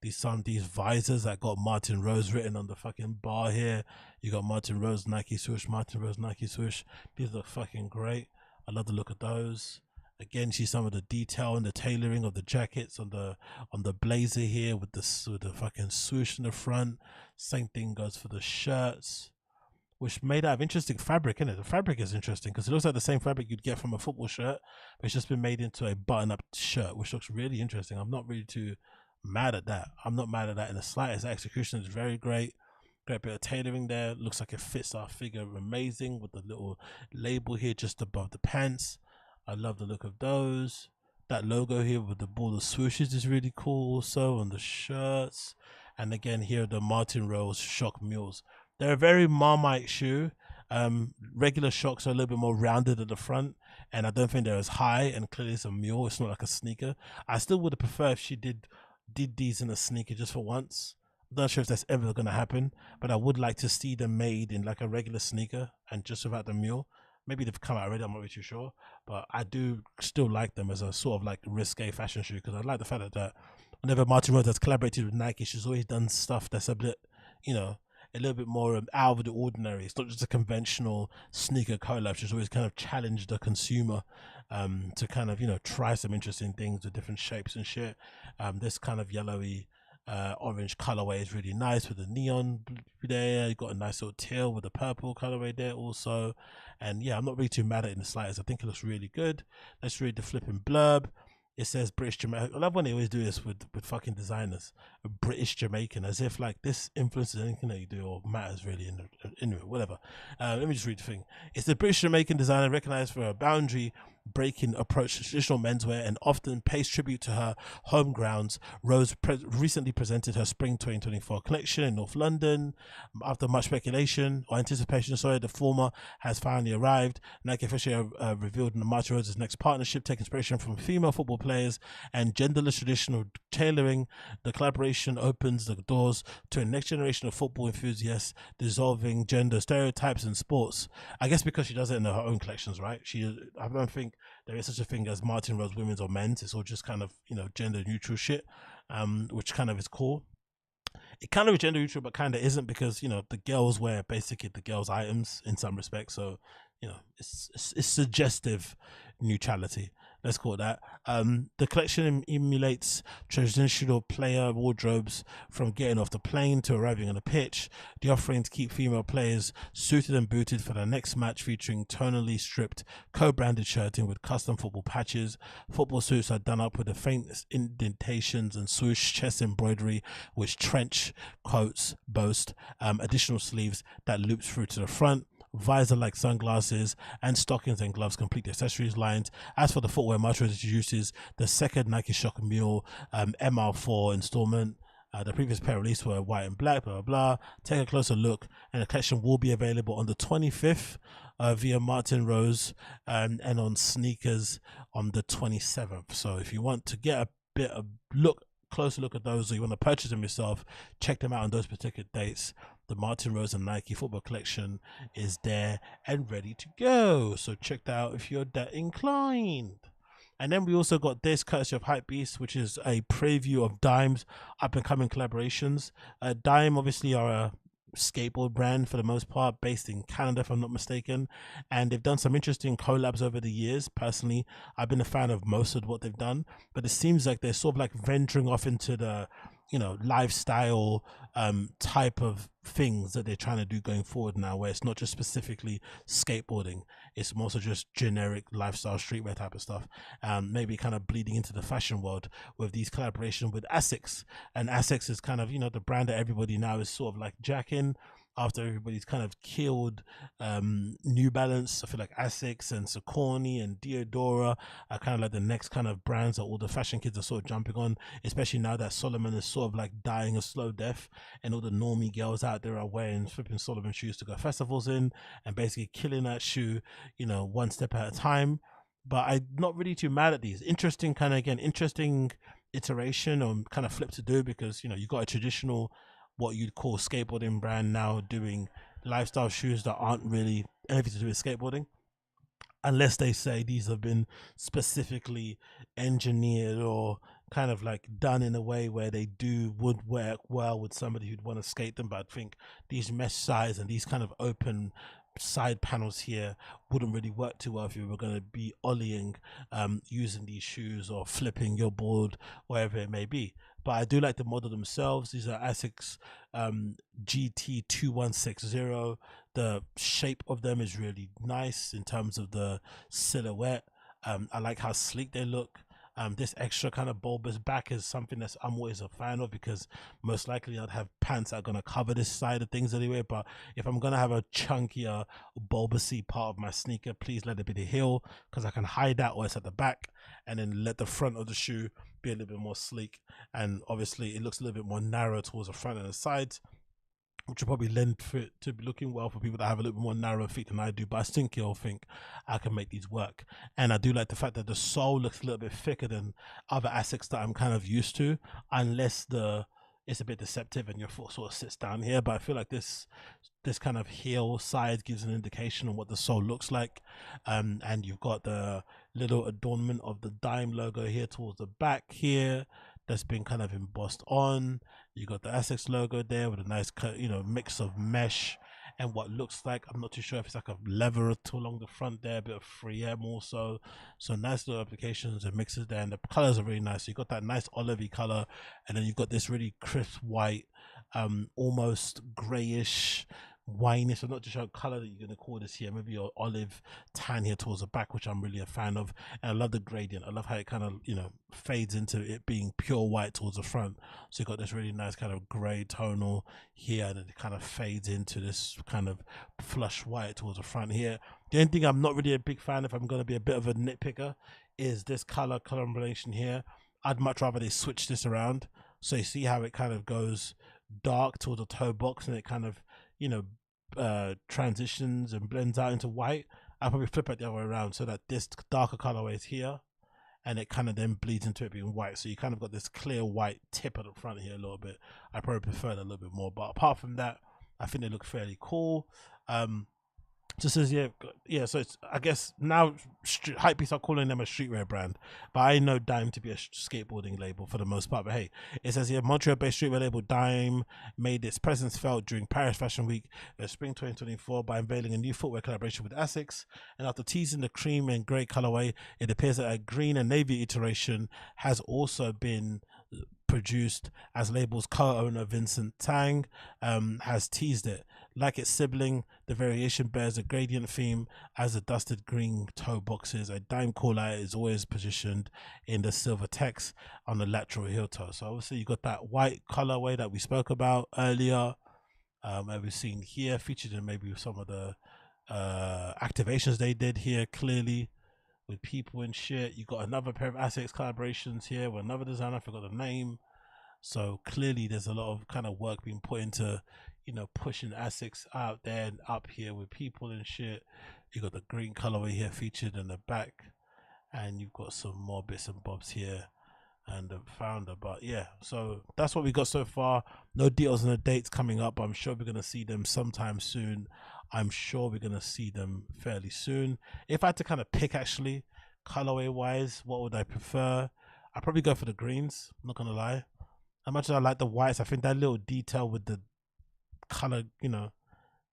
These visors that got Martine Rose written on the fucking bar here. You got Martine Rose Nike swoosh, Martine Rose Nike swoosh. These look fucking great. I love the look of those. Again, see some of the detail and the tailoring of the jackets on the blazer here with the fucking swoosh in the front. Same thing goes for the shirts, which made out of interesting fabric, isn't it? The fabric is interesting because it looks like the same fabric you'd get from a football shirt, but it's just been made into a button-up shirt, which looks really interesting. I'm not really too mad at that. I'm not mad at that in the slightest. The execution is very great. Great bit of tailoring there. Looks like it fits our figure amazing with the little label here just above the pants. I love the look of those. That logo here with the ball of swooshes is really cool also on the shirts. And again here the Martine Rose Shox mules. They're a very Marmite shoe. Regular Shox are a little bit more rounded at the front, and I don't think they're as high, and clearly it's a mule. It's not like a sneaker. I still would have preferred if she did these in a sneaker just for once. I'm not sure if that's ever going to happen, but I would like to see them made in like a regular sneaker and just without the mule. Maybe they've come out already, I'm not really too sure, but I do still like them as a sort of like risque fashion shoe, because I like the fact that whenever Martine Rose has collaborated with Nike, she's always done stuff that's a bit, you know, a little bit more out of the ordinary. It's not just a conventional sneaker collab. She's always kind of challenged the consumer to kind of, you know, try some interesting things with different shapes and shit. This kind of yellowy orange colorway is really nice with the neon there. You got a nice little teal with the purple colorway there also. And yeah, I'm not really too mad at it in the slightest. I think it looks really good. Let's read the flipping blurb. It says British Jamaican. I love when they always do this with fucking designers. A British Jamaican, as if like this influences anything that you do or matters really. Anyway, whatever. Let me just read the thing. It's the British Jamaican designer recognized for a boundary breaking approach to traditional menswear and often pays tribute to her home grounds. Rose recently presented her spring 2024 collection in North London. After much speculation or anticipation, the former has finally arrived. Nike officially revealed Martine Rose's next partnership, taking inspiration from female football players and genderless traditional tailoring. The collaboration opens the doors to a next generation of football enthusiasts, dissolving gender stereotypes in sports. I guess because she does it in her own collections, right? I don't think there is such a thing as Martine Rose women's or men's. It's all just kind of, you know, gender neutral shit, which kind of is cool. It kind of is gender neutral, but kind of isn't, because, you know, the girls wear basically the girls' items in some respects. So, you know, it's suggestive neutrality. let's call it that. The collection emulates traditional player wardrobes from getting off the plane to arriving on the pitch. The offerings keep female players suited and booted for the next match, featuring tonally stripped co-branded shirting with custom football patches. Football suits are done up with the faint indentations and swoosh chest embroidery, which trench coats boast additional sleeves that loops through to the front. Visor-like sunglasses and stockings and gloves complete the accessories lines. As for the footwear, Martine Rose introduces the second Nike Shox Mule MR4 installment. The previous pair released were white and black, blah, blah, blah. Take a closer look, and the collection will be available on the 25th via Martine Rose and on sneakers on the 27th. So if you want to get a bit of closer look at those, or you want to purchase them yourself, check them out on those particular dates. The Martine Rose and Nike football collection is there and ready to go. So check that out if you're that inclined. And then we also got this courtesy of Hypebeast, which is a preview of Dime's up and coming collaborations. Dime obviously are a skateboard brand for the most part, based in Canada if I'm not mistaken, and they've done some interesting collabs over the years. Personally, I've been a fan of most of what they've done, but it seems like they're sort of like venturing off into the, you know, lifestyle type of things that they're trying to do going forward now, where it's not just specifically skateboarding, it's more so just generic lifestyle streetwear type of stuff, maybe kind of bleeding into the fashion world with these collaborations with ASICS. And ASICS is kind of, you know, the brand that everybody now is sort of like jacking after everybody's kind of killed New Balance. I feel like ASICS and Saucony and Diodora are kind of like the next kind of brands that all the fashion kids are sort of jumping on, especially now that Solomon is sort of like dying a slow death and all the normie girls out there are wearing flipping Solomon shoes to go festivals in and basically killing that shoe, you know, one step at a time. But I'm not really too mad at these. Interesting kind of, again, interesting iteration or kind of flip to do, because, you know, you got a traditional, what you'd call skateboarding brand now doing lifestyle shoes that aren't really anything to do with skateboarding, unless they say these have been specifically engineered or kind of like done in a way where they would work well with somebody who'd want to skate them. But I think these mesh sides and these kind of open side panels here wouldn't really work too well if you were going to be ollieing using these shoes or flipping your board, wherever it may be. But I do like the model themselves. These are ASICS GT-2160. The shape of them is really nice in terms of the silhouette. I like how sleek they look. This extra kind of bulbous back is something that I'm always a fan of, because most likely I'd have pants that are going to cover this side of things anyway. But if I'm going to have a chunkier bulbousy part of my sneaker, please let it be the heel, because I can hide that, or it's at the back, and then let the front of the shoe be a little bit more sleek. And obviously it looks a little bit more narrow towards the front and the sides, which will probably lend for it to be looking well for people that have a little bit more narrow feet than I do. But I think I can make these work. And I do like the fact that the sole looks a little bit thicker than other ASICs that I'm kind of used to, unless it's a bit deceptive and your foot sort of sits down here. But I feel like this kind of heel side gives an indication of what the sole looks like. And you've got the little adornment of the Dime logo here towards the back here that's been kind of embossed on. You got the ASICS logo there with a nice, you know, mix of mesh and what looks like, I'm not too sure if it's like a leather along the front there, a bit of 3M also. So nice little applications and mixes there, and the colors are really nice. So you got that nice olivey color, and then you've got this really crisp white, almost grayish, wineish. I'm not too sure what color that you're going to call this here, maybe your olive tan here towards the back, which I'm really a fan of. And I love the gradient. I love how it kind of, you know, fades into it being pure white towards the front. So you got this really nice kind of gray tonal here, and it kind of fades into this kind of flush white towards the front here. The only thing I'm not really a big fan, if I'm going to be a bit of a nitpicker, is this color combination here. I'd much rather they switch this around. So you see how it kind of goes dark towards the toe box, and it kind of, you know, transitions and blends out into white. I'll probably flip it the other way around, so that this darker colorway is here, and it kind of then bleeds into it being white. So you kind of got this clear white tip at the front here a little bit. I probably prefer that a little bit more, but apart from that, I think they look fairly cool. So it says yeah. So it's, I guess now hype people are calling them a streetwear brand, but I know Dime to be a skateboarding label for the most part. But hey, it says here Montreal-based streetwear label Dime made its presence felt during Paris Fashion Week, spring 2024, by unveiling a new footwear collaboration with ASICS. And after teasing the cream and grey colorway, it appears that a green and navy iteration has also been produced, as label's co-owner Vincent Tang has teased it. Like its sibling, the variation bears a gradient theme as the dusted green toe boxes. A Dime collar is always positioned in the silver text on the lateral heel toe. So obviously you got that white colorway that we spoke about earlier, that we've seen here, featured in maybe some of the activations they did here, clearly with people and shit. You got another pair of ASICS collaborations here with another designer, I forgot the name. So clearly there's a lot of kind of work being put into, you know, pushing ASICS out there and up here with people and shit. You got the green colorway here featured in the back, and you've got some more bits and bobs here and the founder. But yeah, so that's what we got so far. No details on the dates coming up, but I'm sure we're gonna see them sometime soon. I'm sure we're gonna see them fairly soon. If I had to kind of pick, actually, colorway wise, what would I prefer? I'd probably go for the greens, I'm not gonna lie. As much as I like the whites, I think that little detail with the color, you know,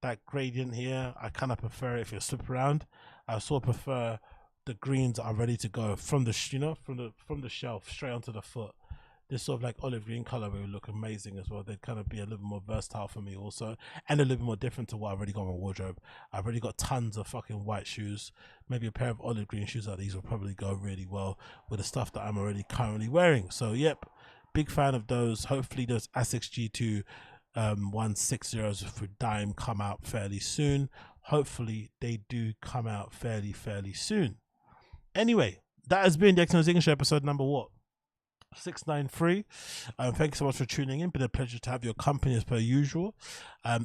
that gradient here, I kind of prefer it. If you slip around, I sort of prefer the greens are ready to go from the from the shelf straight onto the foot. This sort of like olive green color would look amazing as well. They'd kind of be a little more versatile for me also, and a little bit more different to what I've already got in my wardrobe. I've already got tons of fucking white shoes. Maybe a pair of olive green shoes like these will probably go really well with the stuff that I'm already currently wearing. So yep, big fan of those. Hopefully those ASICS GT-2160s for Dime come out fairly soon. Hopefully they do come out fairly soon. Anyway, that has been the AgostinhoZinga Show, episode number what? 693. Thank you so much for tuning in. Been a pleasure to have your company as per usual.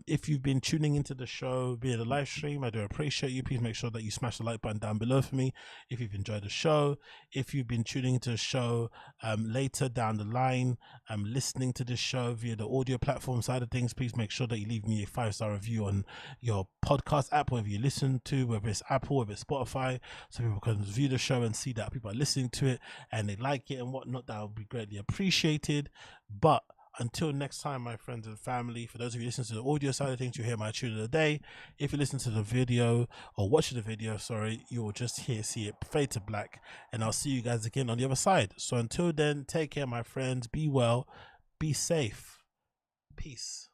If you've been tuning into the show via the live stream, I do appreciate you. Please make sure that you smash the like button down below for me if you've enjoyed the show. If you've been tuning into the show later down the line, listening to this show via the audio platform side of things, please make sure that you leave me a 5-star review on your podcast app, whether you listen to, whether it's Apple, whether it's Spotify, so people can view the show and see that people are listening to it and they like it and whatnot. That would be greatly appreciated. But until next time, my friends and family, for those of you listening to the audio side of things, you hear my tune of the day. If you listen to the video or watch the video, sorry, you will just see it fade to black, and I'll see you guys again on the other side. So until then, take care, my friends. Be well, be safe. Peace.